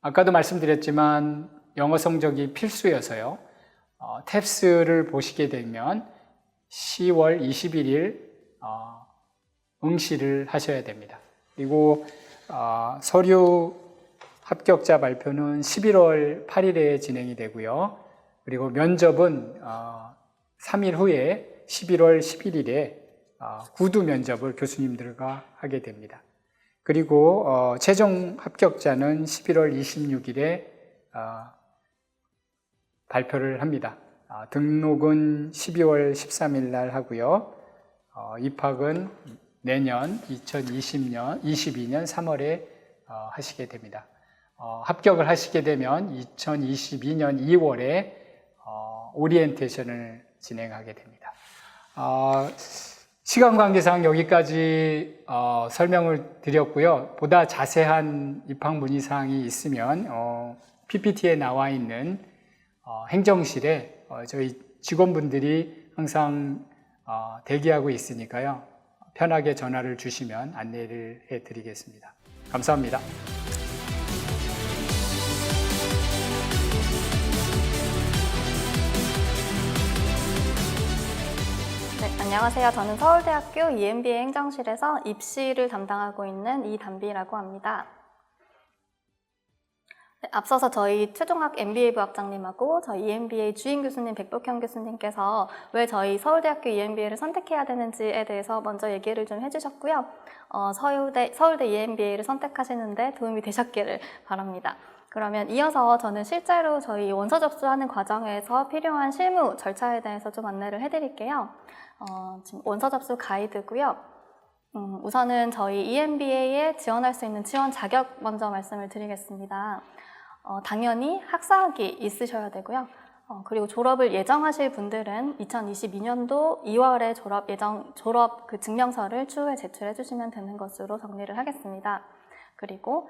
Speaker 2: 아까도 말씀드렸지만 영어 성적이 필수여서요. 탭스를 보시게 되면 10월 21일 응시를 하셔야 됩니다. 그리고 서류 합격자 발표는 11월 8일에 진행이 되고요. 그리고 면접은 3일 후에 11월 11일에 구두 면접을 교수님들과 하게 됩니다. 그리고 최종 합격자는 11월 26일에 발표를 합니다. 등록은 12월 13일 날 하고요. 입학은 내년 2022년 3월에 하시게 됩니다. 합격을 하시게 되면 2022년 2월에 오리엔테이션을 진행하게 됩니다. 시간 관계상 여기까지 설명을 드렸고요. 보다 자세한 입학 문의사항이 있으면 PPT에 나와 있는 행정실에 저희 직원분들이 항상 대기하고 있으니까요. 편하게 전화를 주시면 안내를 해드리겠습니다. 감사합니다.
Speaker 3: 네, 안녕하세요. 저는 서울대학교 EMBA 행정실에서 입시를 담당하고 있는 이담비라고 합니다. 네, 앞서서 저희 최종학 MBA 부학장님하고 저희 EMBA 주임 교수님 백복현 교수님께서 왜 저희 서울대학교 EMBA를 선택해야 되는지에 대해서 먼저 얘기를 좀 해주셨고요. 서울대 EMBA를 선택하시는데 도움이 되셨기를 바랍니다. 그러면 이어서 저는 실제로 저희 원서 접수하는 과정에서 필요한 실무 절차에 대해서 좀 안내를 해드릴게요. 지금 원서 접수 가이드고요. 우선은 저희 EMBA에 지원할 수 있는 지원 자격 먼저 말씀을 드리겠습니다. 당연히 학사학위 있으셔야 되고요. 그리고 졸업을 예정하실 분들은 2022년도 2월에 졸업 그 증명서를 추후에 제출해 주시면 되는 것으로 정리를 하겠습니다. 그리고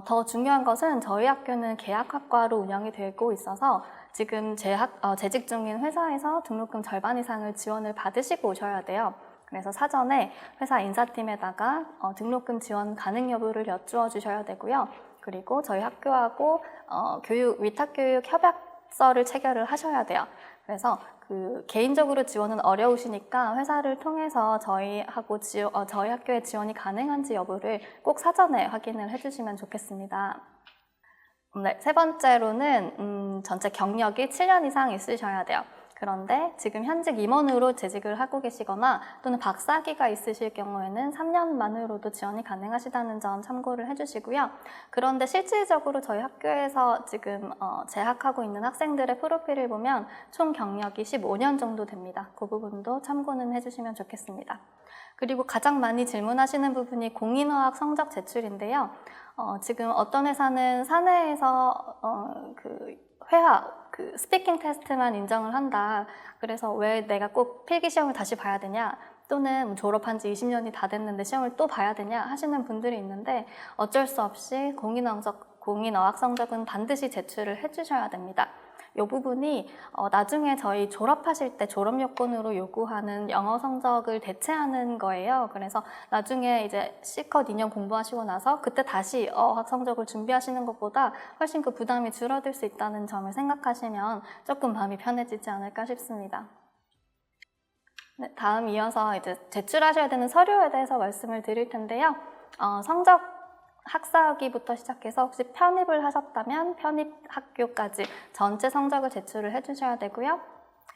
Speaker 3: 더 중요한 것은 저희 학교는 계약학과로 운영이 되고 있어서 지금 재직 중인 회사에서 등록금 절반 이상을 지원을 받으시고 오셔야 돼요. 그래서 사전에 회사 인사팀에다가 등록금 지원 가능 여부를 여쭈어 주셔야 되고요. 그리고 저희 학교하고 위탁교육 협약서를 체결을 하셔야 돼요. 그래서 개인적으로 지원은 어려우시니까 회사를 통해서 저희 학교에 지원이 가능한지 여부를 꼭 사전에 확인을 해주시면 좋겠습니다. 네, 세 번째로는 전체 경력이 7년 이상 있으셔야 돼요. 그런데 지금 현직 임원으로 재직을 하고 계시거나 또는 박사학위가 있으실 경우에는 3년만으로도 지원이 가능하시다는 점 참고를 해주시고요. 그런데 실질적으로 저희 학교에서 지금 재학하고 있는 학생들의 프로필을 보면 총 경력이 15년 정도 됩니다. 그 부분도 참고는 해주시면 좋겠습니다. 그리고 가장 많이 질문하시는 부분이 공인어학 성적 제출인데요. 지금 어떤 회사는 사내에서 스피킹 테스트만 인정을 한다. 그래서 왜 내가 꼭 필기시험을 다시 봐야 되냐? 또는 졸업한 지 20년이 다 됐는데 시험을 또 봐야 되냐? 하시는 분들이 있는데 어쩔 수 없이 공인어학 성적은 반드시 제출을 해주셔야 됩니다. 이 부분이 나중에 저희 졸업하실 때 졸업 요건으로 요구하는 영어 성적을 대체하는 거예요. 그래서 나중에 이제 C컷 2년 공부하시고 나서 그때 다시 어학 성적을 준비하시는 것보다 훨씬 그 부담이 줄어들 수 있다는 점을 생각하시면 조금 마음이 편해지지 않을까 싶습니다. 네, 다음 이어서 이제 제출하셔야 되는 서류에 대해서 말씀을 드릴 텐데요. 학사학위부터 시작해서 혹시 편입을 하셨다면 편입 학교까지 전체 성적을 제출을 해주셔야 되고요.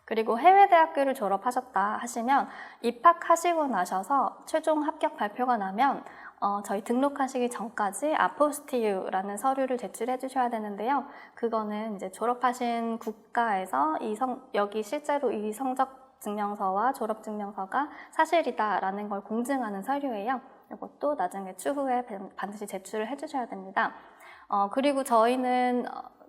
Speaker 3: 그리고 해외대학교를 졸업하셨다 하시면 입학하시고 나셔서 최종 합격 발표가 나면 저희 등록하시기 전까지 아포스티유라는 서류를 제출해 주셔야 되는데요. 그거는 이제 졸업하신 국가에서 여기 실제로 이 성적 증명서와 졸업 증명서가 사실이다라는 걸 공증하는 서류예요. 이것도 나중에 추후에 반드시 제출을 해주셔야 됩니다. 그리고 저희는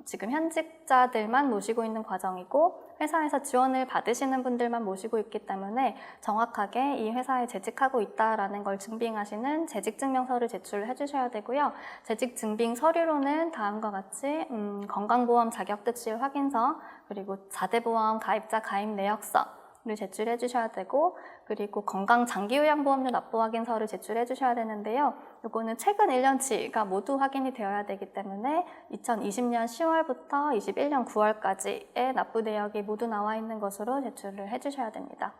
Speaker 3: 지금 현직자들만 모시고 있는 과정이고 회사에서 지원을 받으시는 분들만 모시고 있기 때문에 정확하게 이 회사에 재직하고 있다라는 걸 증빙하시는 재직증명서를 제출해 주셔야 되고요. 재직증빙 서류로는 다음과 같이 건강보험 자격득실 확인서, 그리고 4대 보험 가입자 가입 내역서를 제출해 주셔야 되고, 그리고 건강장기요양보험료 납부 확인서를 제출해 주셔야 되는데요. 이거는 최근 1년치가 모두 확인이 되어야 되기 때문에 2020년 10월부터 21년 9월까지의 납부 내역이 모두 나와 있는 것으로 제출을 해 주셔야 됩니다.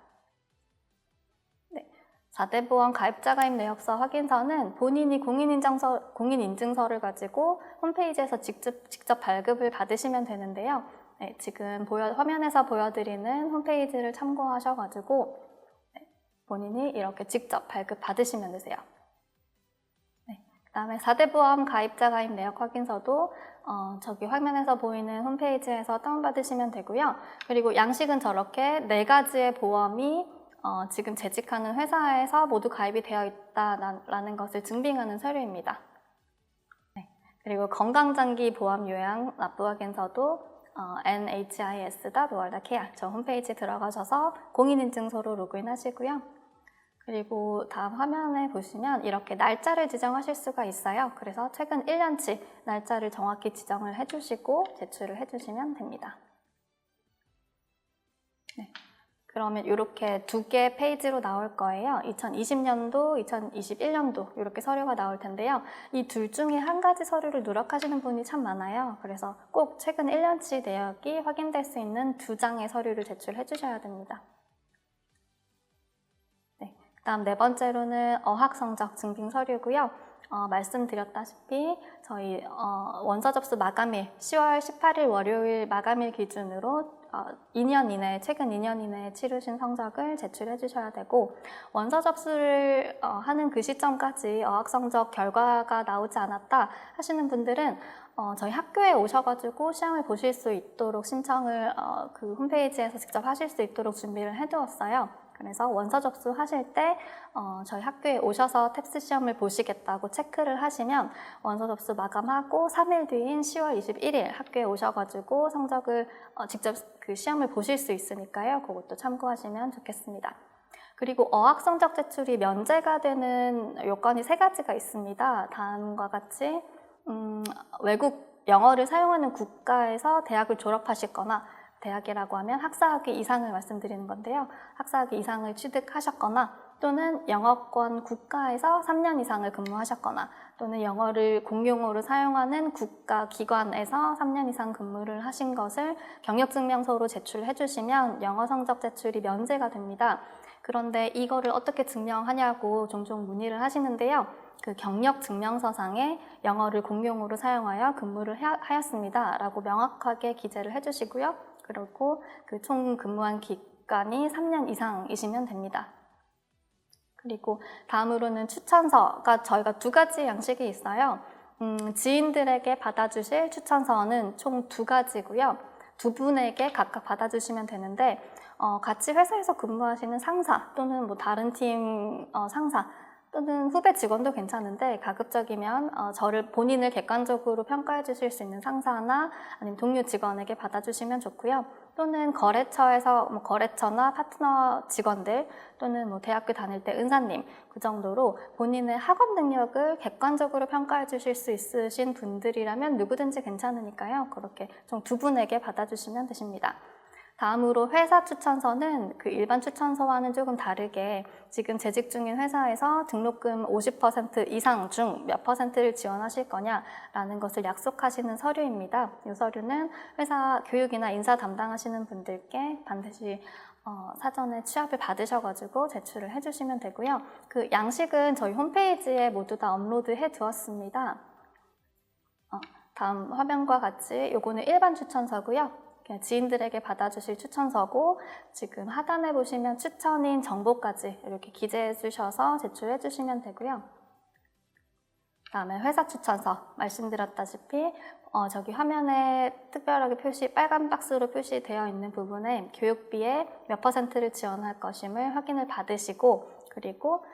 Speaker 3: 4대 보험 가입자 가입 내역서 확인서는 본인이 공인인증서를 가지고 홈페이지에서 직접 발급을 받으시면 되는데요. 네, 지금 화면에서 보여드리는 홈페이지를 참고하셔가지고 본인이 이렇게 직접 발급 받으시면 되세요. 네, 그 다음에 4대 보험 가입자 가입 내역 확인서도 저기 화면에서 보이는 홈페이지에서 다운받으시면 되고요. 그리고 양식은 저렇게 4가지의 보험이 지금 재직하는 회사에서 모두 가입이 되어 있다라는 것을 증빙하는 서류입니다. 네, 그리고 건강장기 보험 요양 납부 확인서도 nhis.world.kr 저 홈페이지에 들어가셔서 공인인증서로 로그인하시고요. 그리고 다음 화면에 보시면 이렇게 날짜를 지정하실 수가 있어요. 그래서 최근 1년치 날짜를 정확히 지정을 해주시고 제출을 해주시면 됩니다. 네. 그러면 이렇게 2개 페이지로 나올 거예요. 2020년도, 2021년도 이렇게 서류가 나올 텐데요. 이 둘 중에 한 가지 서류를 누락하시는 분이 참 많아요. 그래서 꼭 최근 1년치 내역이 확인될 수 있는 2장의 서류를 제출해 주셔야 됩니다. 네, 그다음 4번째로는 어학성적 증빙 서류고요. 말씀드렸다시피 저희 원서 접수 마감일 10월 18일 월요일 마감일 기준으로 2년 이내에 최근 2년 이내에 치르신 성적을 제출해 주셔야 되고, 원서 접수를 하는 그 시점까지 어학성적 결과가 나오지 않았다 하시는 분들은 저희 학교에 오셔가지고 시험을 보실 수 있도록 신청을 그 홈페이지에서 직접 하실 수 있도록 준비를 해두었어요. 그래서 원서 접수하실 때 저희 학교에 오셔서 탭스 시험을 보시겠다고 체크를 하시면 원서 접수 마감하고 3일 뒤인 10월 21일 학교에 오셔가지고 성적을 직접 그 시험을 보실 수 있으니까요. 그것도 참고하시면 좋겠습니다. 그리고 어학 성적 제출이 면제가 되는 요건이 3가지가 있습니다. 다음과 같이 외국 영어를 사용하는 국가에서 대학을 졸업하셨거나, 대학이라고 하면 학사학위 이상을 말씀드리는 건데요. 학사학위 이상을 취득하셨거나, 또는 영어권 국가에서 3년 이상을 근무하셨거나, 또는 영어를 공용어로 사용하는 국가 기관에서 3년 이상 근무를 하신 것을 경력증명서로 제출해 주시면 영어 성적 제출이 면제가 됩니다. 그런데 이거를 어떻게 증명하냐고 종종 문의를 하시는데요. 그 경력증명서상에 영어를 공용어로 사용하여 근무를 하였습니다 라고 명확하게 기재를 해주시고요. 그리고 그 총 근무한 기간이 3년 이상이시면 됩니다. 그리고 다음으로는 추천서가 저희가 2가지 양식이 있어요. 지인들에게 받아주실 추천서는 총 2가지고요. 2분에게 각각 받아주시면 되는데 같이 회사에서 근무하시는 상사 또는 뭐 다른 팀 상사 또는 후배 직원도 괜찮은데, 가급적이면 본인을 객관적으로 평가해 주실 수 있는 상사나 아니면 동료 직원에게 받아주시면 좋고요. 또는 거래처에서 거래처나 파트너 직원들 또는 뭐 대학교 다닐 때 은사님, 그 정도로 본인의 학업 능력을 객관적으로 평가해 주실 수 있으신 분들이라면 누구든지 괜찮으니까요. 그렇게 총 2분에게 받아주시면 되십니다. 다음으로 회사 추천서는 그 일반 추천서와는 조금 다르게 지금 재직 중인 회사에서 등록금 50% 이상 중 몇 %를 지원하실 거냐라는 것을 약속하시는 서류입니다. 이 서류는 회사 교육이나 인사 담당하시는 분들께 반드시 사전에 취합을 받으셔가지고 제출을 해주시면 되고요. 그 양식은 저희 홈페이지에 모두 다 업로드해 두었습니다. 다음 화면과 같이 요거는 일반 추천서고요. 지인들에게 받아주실 추천서고, 지금 하단에 보시면 추천인 정보까지 이렇게 기재해 주셔서 제출해 주시면 되고요. 다음에 회사 추천서 말씀드렸다시피 저기 화면에 특별하게 빨간 박스로 표시되어 있는 부분에 교육비의 몇 %를 지원할 것임을 확인을 받으시고, 그리고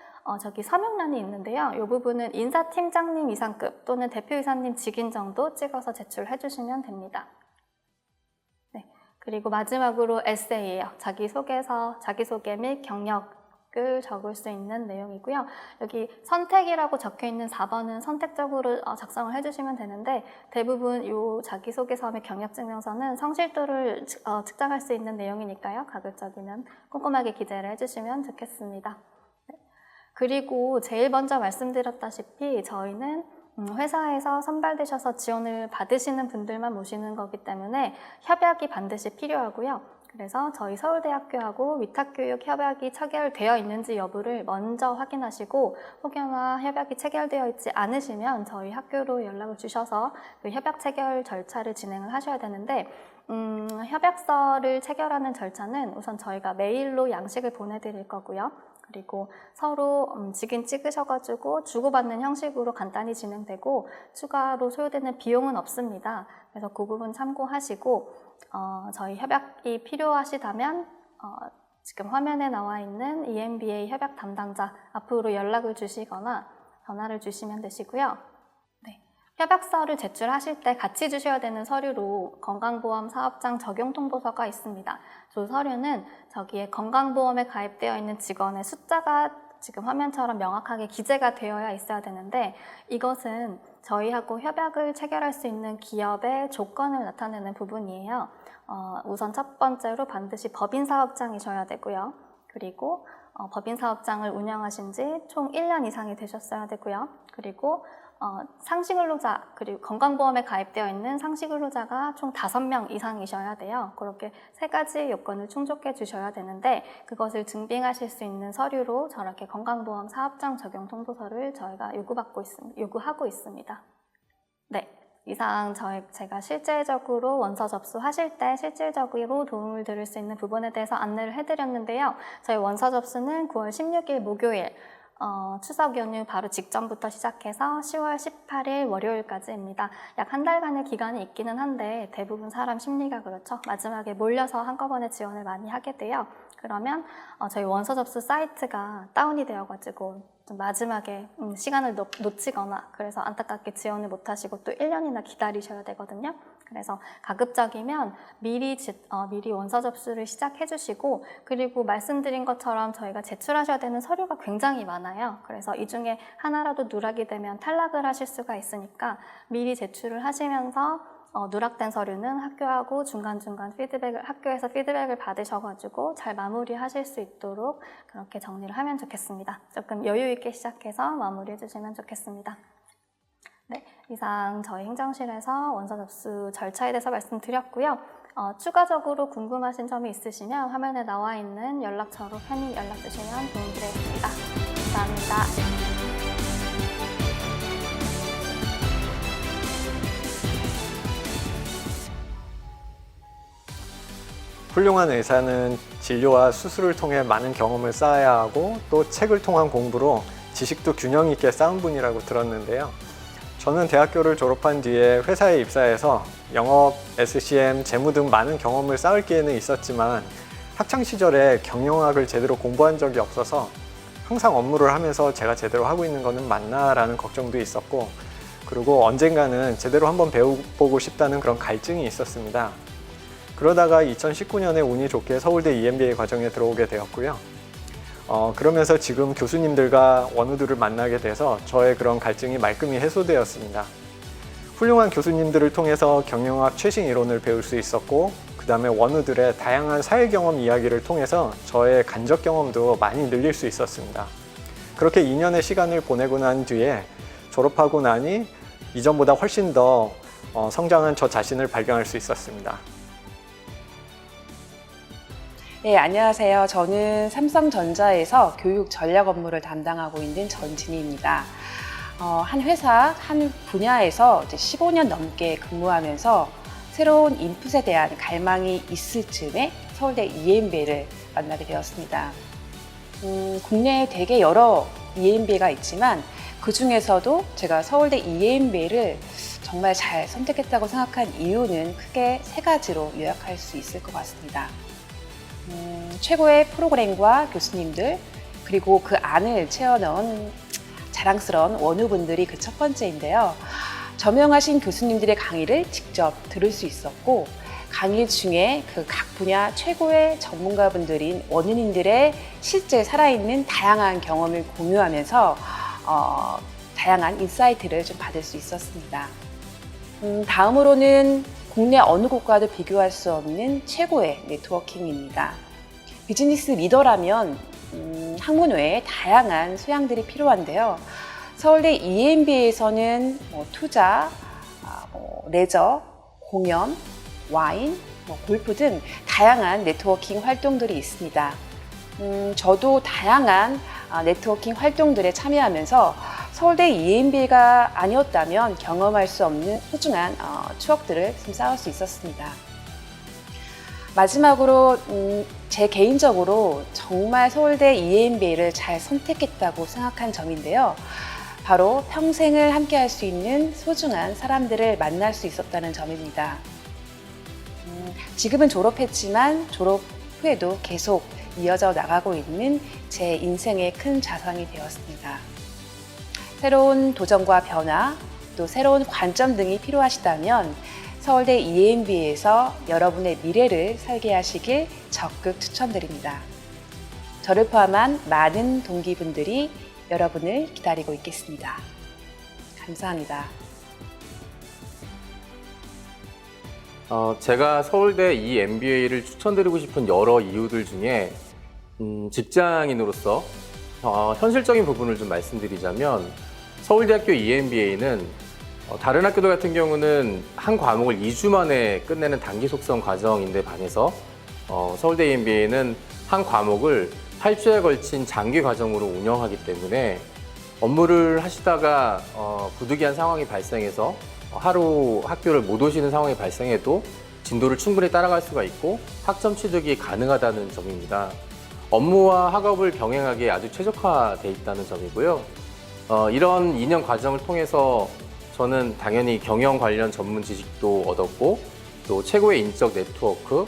Speaker 3: 저기 서명란이 있는데요. 이 부분은 인사팀장님 이상급 또는 대표이사님 직인 정도 찍어서 제출해 주시면 됩니다. 네. 그리고 마지막으로 에세이예요. 자기소개 및 경력을 적을 수 있는 내용이고요. 여기 선택이라고 적혀 있는 4번은 선택적으로 작성을 해주시면 되는데 대부분 이 자기소개서 및 경력증명서는 성실도를 측정할 수 있는 내용이니까요. 가급적이면 꼼꼼하게 기재를 해주시면 좋겠습니다. 네. 그리고 제일 먼저 말씀드렸다시피 저희는 회사에서 선발되셔서 지원을 받으시는 분들만 모시는 거기 때문에 협약이 반드시 필요하고요. 그래서 저희 서울대학교하고 위탁교육 협약이 체결되어 있는지 여부를 먼저 확인하시고 혹여나 협약이 체결되어 있지 않으시면 저희 학교로 연락을 주셔서 그 협약 체결 절차를 진행을 하셔야 되는데 협약서를 체결하는 절차는 우선 저희가 메일로 양식을 보내드릴 거고요. 그리고 서로 직인 찍으셔가지고 주고받는 형식으로 간단히 진행되고 추가로 소요되는 비용은 없습니다. 그래서 그 부분 참고하시고 저희 협약이 필요하시다면 지금 화면에 나와 있는 EMBA 협약 담당자 앞으로 연락을 주시거나 전화를 주시면 되시고요. 네. 협약서를 제출하실 때 같이 주셔야 되는 서류로 건강보험 사업장 적용 통보서가 있습니다. 그 서류는 저기에 건강보험에 가입되어 있는 직원의 숫자가 지금 화면처럼 명확하게 기재가 되어야 있어야 되는데 이것은 저희하고 협약을 체결할 수 있는 기업의 조건을 나타내는 부분이에요. 우선 첫 번째로 반드시 법인사업장이셔야 되고요. 그리고 법인사업장을 운영하신 지 총 1년 이상이 되셨어야 되고요. 그리고 상시근로자, 그리고 건강보험에 가입되어 있는 상시근로자가 총 5명 이상이셔야 돼요. 그렇게 3가지 요건을 충족해 주셔야 되는데 그것을 증빙하실 수 있는 서류로 저렇게 건강보험 사업장 적용 통보서를 저희가 요구하고 있습니다. 네. 이상 제가 실제적으로 원서 접수하실 때 실질적으로 도움을 드릴 수 있는 부분에 대해서 안내를 해드렸는데요. 저희 원서 접수는 9월 16일 목요일 추석 연휴 바로 직전부터 시작해서 10월 18일 월요일까지입니다. 약 한 달간의 기간이 있기는 한데 대부분 사람 심리가 그렇죠. 마지막에 몰려서 한꺼번에 지원을 많이 하게 돼요. 그러면 저희 원서 접수 사이트가 다운이 되어가지고 좀 마지막에 시간을 놓치거나 그래서 안타깝게 지원을 못하시고 또 1년이나 기다리셔야 되거든요. 그래서 가급적이면 미리 원서 접수를 시작해 주시고 그리고 말씀드린 것처럼 저희가 제출하셔야 되는 서류가 굉장히 많아요. 그래서 이 중에 하나라도 누락이 되면 탈락을 하실 수가 있으니까 미리 제출을 하시면서 누락된 서류는 학교하고 중간중간 학교에서 피드백을 받으셔가지고 잘 마무리하실 수 있도록 그렇게 정리를 하면 좋겠습니다. 조금 여유 있게 시작해서 마무리해 주시면 좋겠습니다. 네, 이상 저희 행정실에서 원서 접수 절차에 대해서 말씀드렸고요. 추가적으로 궁금하신 점이 있으시면 화면에 나와 있는 연락처로 편히 연락 주시면 도움드리겠습니다. 감사합니다.
Speaker 4: 훌륭한 의사는 진료와 수술을 통해 많은 경험을 쌓아야 하고 또 책을 통한 공부로 지식도 균형 있게 쌓은 분이라고 들었는데요. 저는 대학교를 졸업한 뒤에 회사에 입사해서 영업, SCM, 재무 등 많은 경험을 쌓을 기회는 있었지만 학창시절에 경영학을 제대로 공부한 적이 없어서 항상 업무를 하면서 제가 제대로 하고 있는 거는 맞나 라는 걱정도 있었고 그리고 언젠가는 제대로 한번 배워보고 싶다는 그런 갈증이 있었습니다. 그러다가 2019년에 운이 좋게 서울대 EMBA 과정에 들어오게 되었고요. 그러면서 지금 교수님들과 원우들을 만나게 돼서 저의 그런 갈증이 말끔히 해소되었습니다. 훌륭한 교수님들을 통해서 경영학 최신 이론을 배울 수 있었고 그 다음에 원우들의 다양한 사회 경험 이야기를 통해서 저의 간접 경험도 많이 늘릴 수 있었습니다. 그렇게 2년의 시간을 보내고 난 뒤에 졸업하고 나니 이전보다 훨씬 더 성장한 저 자신을 발견할 수 있었습니다.
Speaker 5: 네, 안녕하세요. 저는 삼성전자에서 교육 전략 업무를 담당하고 있는 전진희입니다. 한 회사, 한 분야에서 이제 15년 넘게 근무하면서 새로운 인풋에 대한 갈망이 있을 즈음에 서울대 EMBA를 만나게 되었습니다. 국내에 되게 여러 EMBA가 있지만 그 중에서도 제가 서울대 EMBA를 정말 잘 선택했다고 생각한 이유는 크게 3가지로 요약할 수 있을 것 같습니다. 최고의 프로그램과 교수님들, 그리고 그 안을 채워넣은 자랑스러운 원우분들이 그 첫 번째인데요. 저명하신 교수님들의 강의를 직접 들을 수 있었고, 강의 중에 그 각 분야 최고의 전문가분들인 원우님들의 실제 살아있는 다양한 경험을 공유하면서 다양한 인사이트를 좀 받을 수 있었습니다. 다음으로는 국내 어느 곳과도 비교할 수 없는 최고의 네트워킹입니다. 비즈니스 리더라면 학문 외에 다양한 소양들이 필요한데요. 서울대 EMBA에서는 투자, 레저, 공연, 와인, 골프 등 다양한 네트워킹 활동들이 있습니다. 저도 다양한 네트워킹 활동들에 참여하면서 서울대 EMBA가 아니었다면 경험할 수 없는 소중한 추억들을 좀 쌓을 수 있었습니다. 마지막으로 제 개인적으로 정말 서울대 EMBA를 잘 선택했다고 생각한 점인데요. 바로 평생을 함께 할 수 있는 소중한 사람들을 만날 수 있었다는 점입니다. 지금은 졸업했지만 졸업 후에도 계속 이어져 나가고 있는 제 인생의 큰 자산이 되었습니다. 새로운 도전과 변화, 또 새로운 관점 등이 필요하시다면 서울대 EMBA에서 여러분의 미래를 설계하시길 적극 추천드립니다. 저를 포함한 많은 동기분들이 여러분을 기다리고 있겠습니다. 감사합니다.
Speaker 6: 제가 서울대 EMBA를 추천드리고 싶은 여러 이유들 중에 직장인으로서 현실적인 부분을 좀 말씀드리자면, 서울대학교 EMBA는 다른 학교들 같은 경우는 한 과목을 2주 만에 끝내는 단기 속성 과정인데 반해서 서울대 EMBA는 한 과목을 8주에 걸친 장기 과정으로 운영하기 때문에 업무를 하시다가 부득이한 상황이 발생해서 하루 학교를 못 오시는 상황이 발생해도 진도를 충분히 따라갈 수가 있고 학점 취득이 가능하다는 점입니다. 업무와 학업을 병행하기에 아주 최적화되어 있다는 점이고요. 이런 2년 과정을 통해서 저는 당연히 경영 관련 전문 지식도 얻었고, 또 최고의 인적 네트워크,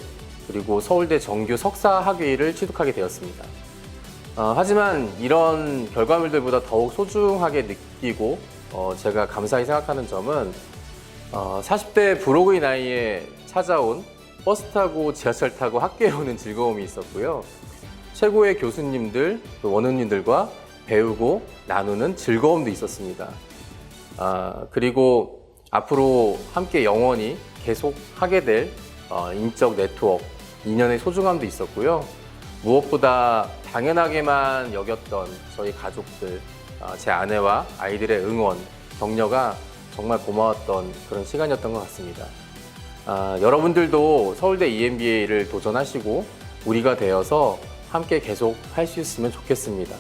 Speaker 6: 그리고 서울대 정규 석사 학위를 취득하게 되었습니다. 하지만 이런 결과물들보다 더욱 소중하게 느끼고 제가 감사히 생각하는 점은 40대 불혹의 나이에 찾아온 버스 타고 지하철 타고 학교에 오는 즐거움이 있었고요. 최고의 교수님들, 원우님들과 배우고 나누는 즐거움도 있었습니다. 그리고 앞으로 함께 영원히 계속 하게 될 인적 네트워크, 인연의 소중함도 있었고요. 무엇보다 당연하게만 여겼던 저희 가족들, 제 아내와 아이들의 응원, 격려가 정말 고마웠던 그런 시간이었던 것 같습니다. 여러분들도 서울대 EMBA를 도전하시고 우리가 되어서 함께 계속 할 수 있으면 좋겠습니다.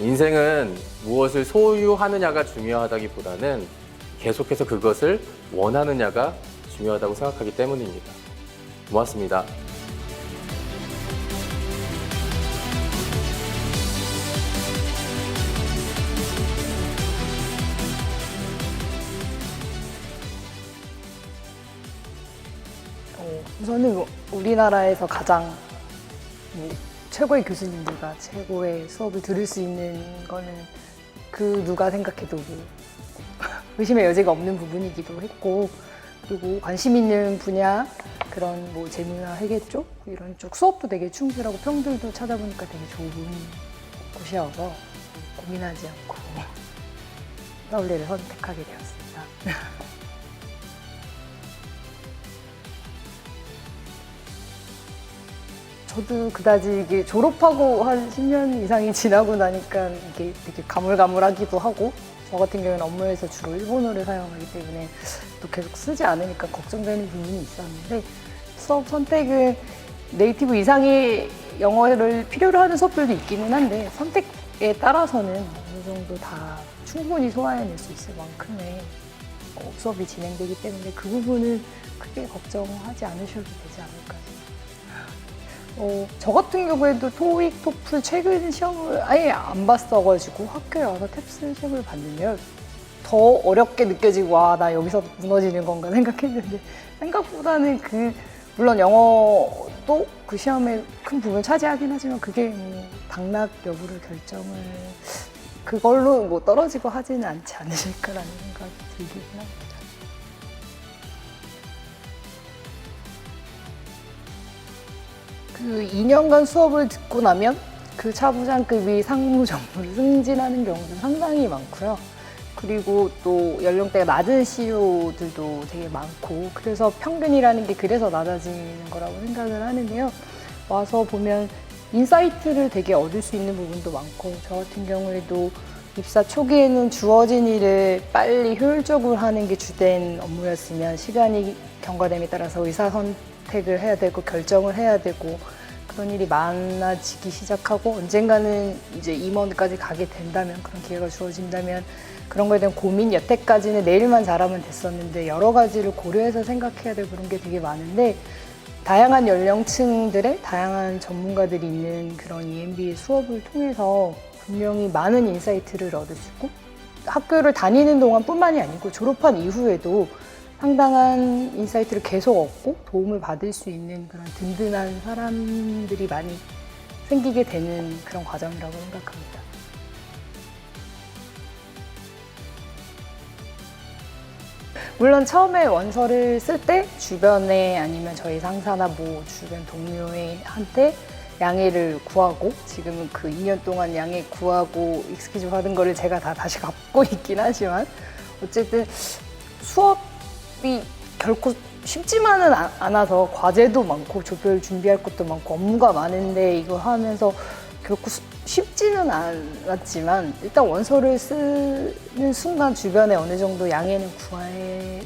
Speaker 6: 인생은 무엇을 소유하느냐가 중요하다기보다는 계속해서 그것을 원하느냐가 중요하다고 생각하기 때문입니다. 고맙습니다.
Speaker 7: 우선은 우리나라에서 가장 최고의 교수님들과 최고의 수업을 들을 수 있는 거는 그 누가 생각해도 의심의 여지가 없는 부분이기도 했고, 그리고 관심 있는 분야, 그런 재미나 회계 쪽 이런 쪽 수업도 되게 충실하고 평들도 찾아보니까 되게 좋은 곳이어서 고민하지 않고 서울대를 선택하게 되었습니다. 저도 그다지 이게 졸업하고 한 10년 이상이 지나고 나니까 이게 되게 가물가물하기도 하고, 저 같은 경우는 업무에서 주로 일본어를 사용하기 때문에 또 계속 쓰지 않으니까 걱정되는 부분이 있었는데, 수업 선택은 네이티브 이상의 영어를 필요로 하는 수업들도 있기는 한데 선택에 따라서는 어느 정도 다 충분히 소화해낼 수 있을 만큼의 수업이 진행되기 때문에 그 부분은 크게 걱정하지 않으셔도 되지 않을까. 저 같은 경우에도 토익, 토플 최근 시험을 아예 안 봤어가지고 학교에 와서 탭스 시험을 봤는데요. 더 어렵게 느껴지고 나 여기서 무너지는 건가 생각했는데 생각보다는 그 물론 영어도 그 시험에 큰 부분 차지하긴 하지만 그게 뭐 당락 여부를 결정을 그걸로 뭐 떨어지고 하지는 않지 않으실까라는 생각이 들긴 합니다. 그 2년간 수업을 듣고 나면 그 차부장급이 상무 정무를 승진하는 경우도 상당히 많고요. 그리고 또 연령대가 낮은 CEO들도 되게 많고 그래서 평균이라는 게 그래서 낮아지는 거라고 생각을 하는데요. 와서 보면 인사이트를 되게 얻을 수 있는 부분도 많고 저 같은 경우에도 입사 초기에는 주어진 일을 빨리 효율적으로 하는 게 주된 업무였으면 시간이 경과됨에 따라서 의사 선택을 해야 되고 결정을 해야 되고 그런 일이 많아지기 시작하고 언젠가는 이제 임원까지 가게 된다면 그런 기회가 주어진다면 그런 거에 대한 고민 여태까지는 내 일만 잘하면 됐었는데 여러 가지를 고려해서 생각해야 되고 그런 게 되게 많은데 다양한 연령층들의 다양한 전문가들이 있는 그런 EMBA 수업을 통해서 분명히 많은 인사이트를 얻을 수 있고 학교를 다니는 동안뿐만이 아니고 졸업한 이후에도 상당한 인사이트를 계속 얻고 도움을 받을 수 있는 그런 든든한 사람들이 많이 생기게 되는 그런 과정이라고 생각합니다. 물론 처음에 원서를 쓸 때 주변에 아니면 저희 상사나 뭐 주변 동료한테 양해를 구하고 지금은 그 2년 동안 양해 구하고 익스큐즈 받은 거를 제가 다 다시 갚고 있긴 하지만 어쨌든 수업이 결코 쉽지만은 않아서 과제도 많고 조별 준비할 것도 많고 업무가 많은데 이거 하면서 결코 쉽지는 않았지만 일단 원서를 쓰는 순간 주변에 어느 정도 양해는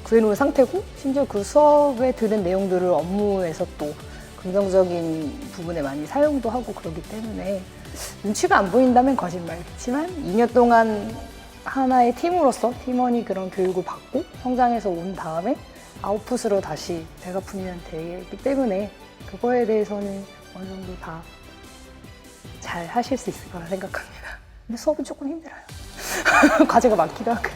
Speaker 7: 구해놓은 상태고 심지어 그 수업에 들은 내용들을 업무에서 또 긍정적인 부분에 많이 사용도 하고 그러기 때문에 눈치가 안 보인다면 거짓말이겠지만 2년 동안 하나의 팀으로서 팀원이 그런 교육을 받고 성장해서 온 다음에 아웃풋으로 다시 배가 풀리면 되기 때문에 그거에 대해서는 어느 정도 다 잘 하실 수 있을 거라 생각합니다. 근데 수업은 조금 힘들어요. 과제가 많기도 하고요.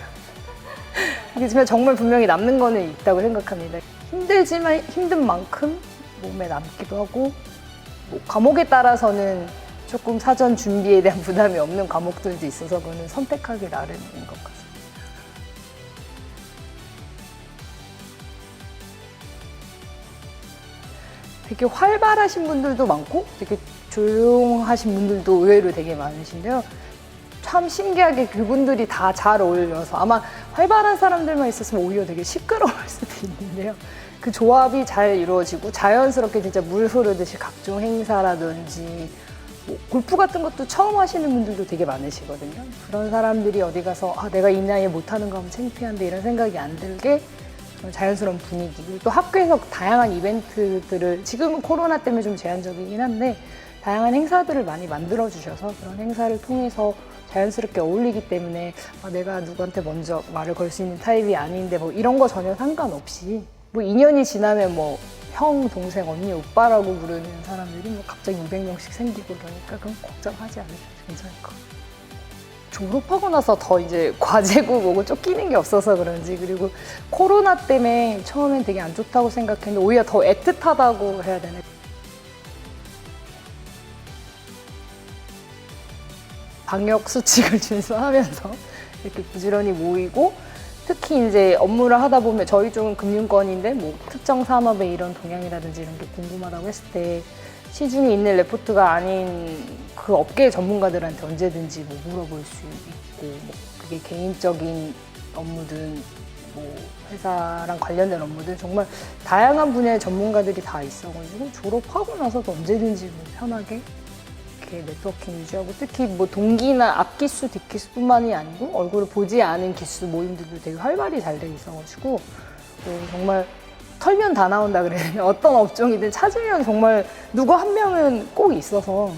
Speaker 7: 하지만 정말 분명히 남는 거는 있다고 생각합니다. 힘들지만 힘든 만큼 몸에 남기도 하고 뭐 과목에 따라서는 조금 사전 준비에 대한 부담이 없는 과목들도 있어서 그거는 선택하기 나름인 것 같습니다. 되게 활발하신 분들도 많고 되게 조용하신 분들도 의외로 되게 많으신데요. 참 신기하게 그분들이 다 잘 어울려서 아마 활발한 사람들만 있었으면 오히려 되게 시끄러울 수도 있는데요. 그 조합이 잘 이루어지고 자연스럽게 진짜 물 흐르듯이 각종 행사라든지 뭐 골프 같은 것도 처음 하시는 분들도 되게 많으시거든요. 그런 사람들이 어디 가서 내가 이 나이에 못하는 거 하면 창피한데 이런 생각이 안 들게 자연스러운 분위기 그리고 또 학교에서 다양한 이벤트들을 지금은 코로나 때문에 좀 제한적이긴 한데 다양한 행사들을 많이 만들어 주셔서 그런 행사를 통해서 자연스럽게 어울리기 때문에 내가 누구한테 먼저 말을 걸 수 있는 타입이 아닌데 뭐 이런 거 전혀 상관없이 뭐 2년이 지나면 뭐 형, 동생, 언니, 오빠라고 부르는 사람들이 뭐 갑자기 200명씩 생기고 그러니까 그건 걱정하지 않으셔도 괜찮을 것 같아요. 졸업하고 나서 더 이제 과제고 뭐고 쫓기는 게 없어서 그런지 그리고 코로나 때문에 처음엔 되게 안 좋다고 생각했는데 오히려 더 애틋하다고 해야 되나. 방역 수칙을 준수하면서 이렇게 부지런히 모이고 특히 이제 업무를 하다 보면 저희 쪽은 금융권인데 뭐 특정 산업의 이런 동향이라든지 이런 게 궁금하다고 했을 때 시중에 있는 레포트가 아닌 그 업계 전문가들한테 언제든지 뭐 물어볼 수 있고 뭐 그게 개인적인 업무든 뭐 회사랑 관련된 업무든 정말 다양한 분야의 전문가들이 다 있어가지고 졸업하고 나서도 언제든지 뭐 편하게 이렇게 네트워킹 유지하고 특히 뭐 동기나 앞기수, 뒷기수뿐만이 아니고 얼굴을 보지 않은 기수 모임들도 되게 활발히 잘 돼 있어가지고 정말 털면 다 나온다 그래요. 어떤 업종이든 찾으면 정말 누구 한 명은 꼭 있어서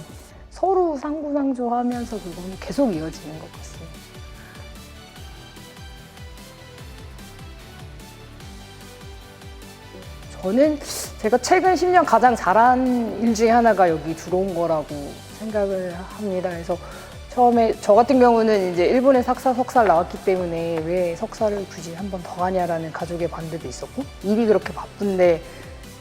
Speaker 7: 서로 상부상조하면서 그거는 계속 이어지는 것 같습니다. 저는 제가 최근 10년 가장 잘한 일 중에 하나가 여기 들어온 거라고 생각을 합니다. 그래서 처음에 저 같은 경우는 이제 일본에 석사를 나왔기 때문에 왜 석사를 굳이 한 번 더 하냐라는 가족의 반대도 있었고 일이 그렇게 바쁜데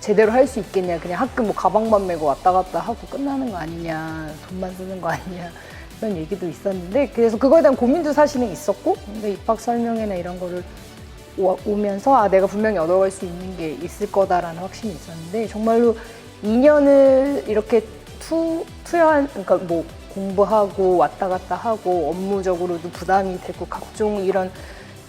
Speaker 7: 제대로 할 수 있겠냐. 그냥 학교 뭐 가방만 메고 왔다 갔다 하고 끝나는 거 아니냐. 돈만 쓰는 거 아니냐. 그런 얘기도 있었는데 그래서 그거에 대한 고민도 사실은 있었고 근데 입학 설명회나 이런 거를 오면서 아 내가 분명히 얻어갈 수 있는 게 있을 거다라는 확신이 있었는데 정말로 2년을 이렇게 투여한 그러니까 뭐 공부하고 왔다 갔다 하고 업무적으로도 부담이 되고 각종 이런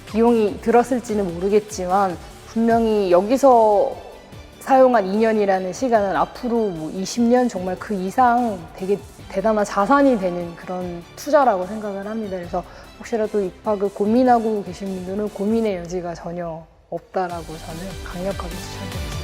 Speaker 7: 비용이 들었을지는 모르겠지만 분명히 여기서 사용한 2년이라는 시간은 앞으로 뭐 20년 정말 그 이상 되게 대단한 자산이 되는 그런 투자라고 생각을 합니다. 그래서 혹시라도 입학을 고민하고 계신 분들은 고민의 여지가 전혀 없다라고 저는 강력하게 추천드리겠습니다.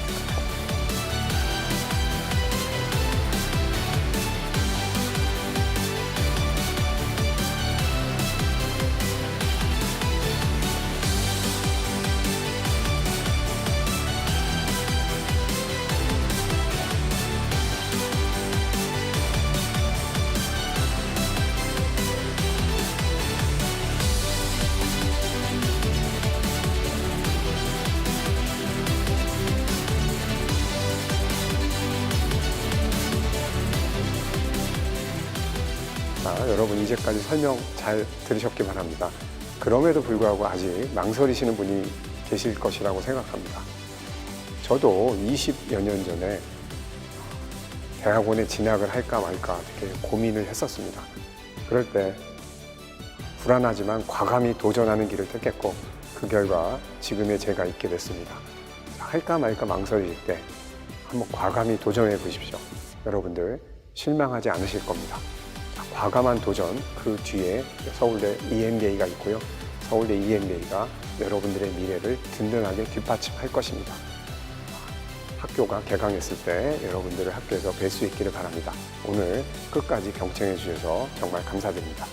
Speaker 1: 여러분 이제까지 설명 잘 들으셨기 바랍니다. 그럼에도 불구하고 아직 망설이시는 분이 계실 것이라고 생각합니다. 저도 20여 년 전에 대학원에 진학을 할까 말까 되게 고민을 했었습니다. 그럴 때 불안하지만 과감히 도전하는 길을 택했고 그 결과 지금의 제가 있게 됐습니다. 할까 말까 망설일 때 한번 과감히 도전해 보십시오. 여러분들 실망하지 않으실 겁니다. 과감한 도전, 그 뒤에 서울대 EMBA가 있고요. 서울대 EMBA가 여러분들의 미래를 든든하게 뒷받침할 것입니다. 학교가 개강했을 때 여러분들을 학교에서 뵐 수 있기를 바랍니다. 오늘 끝까지 경청해 주셔서 정말 감사드립니다.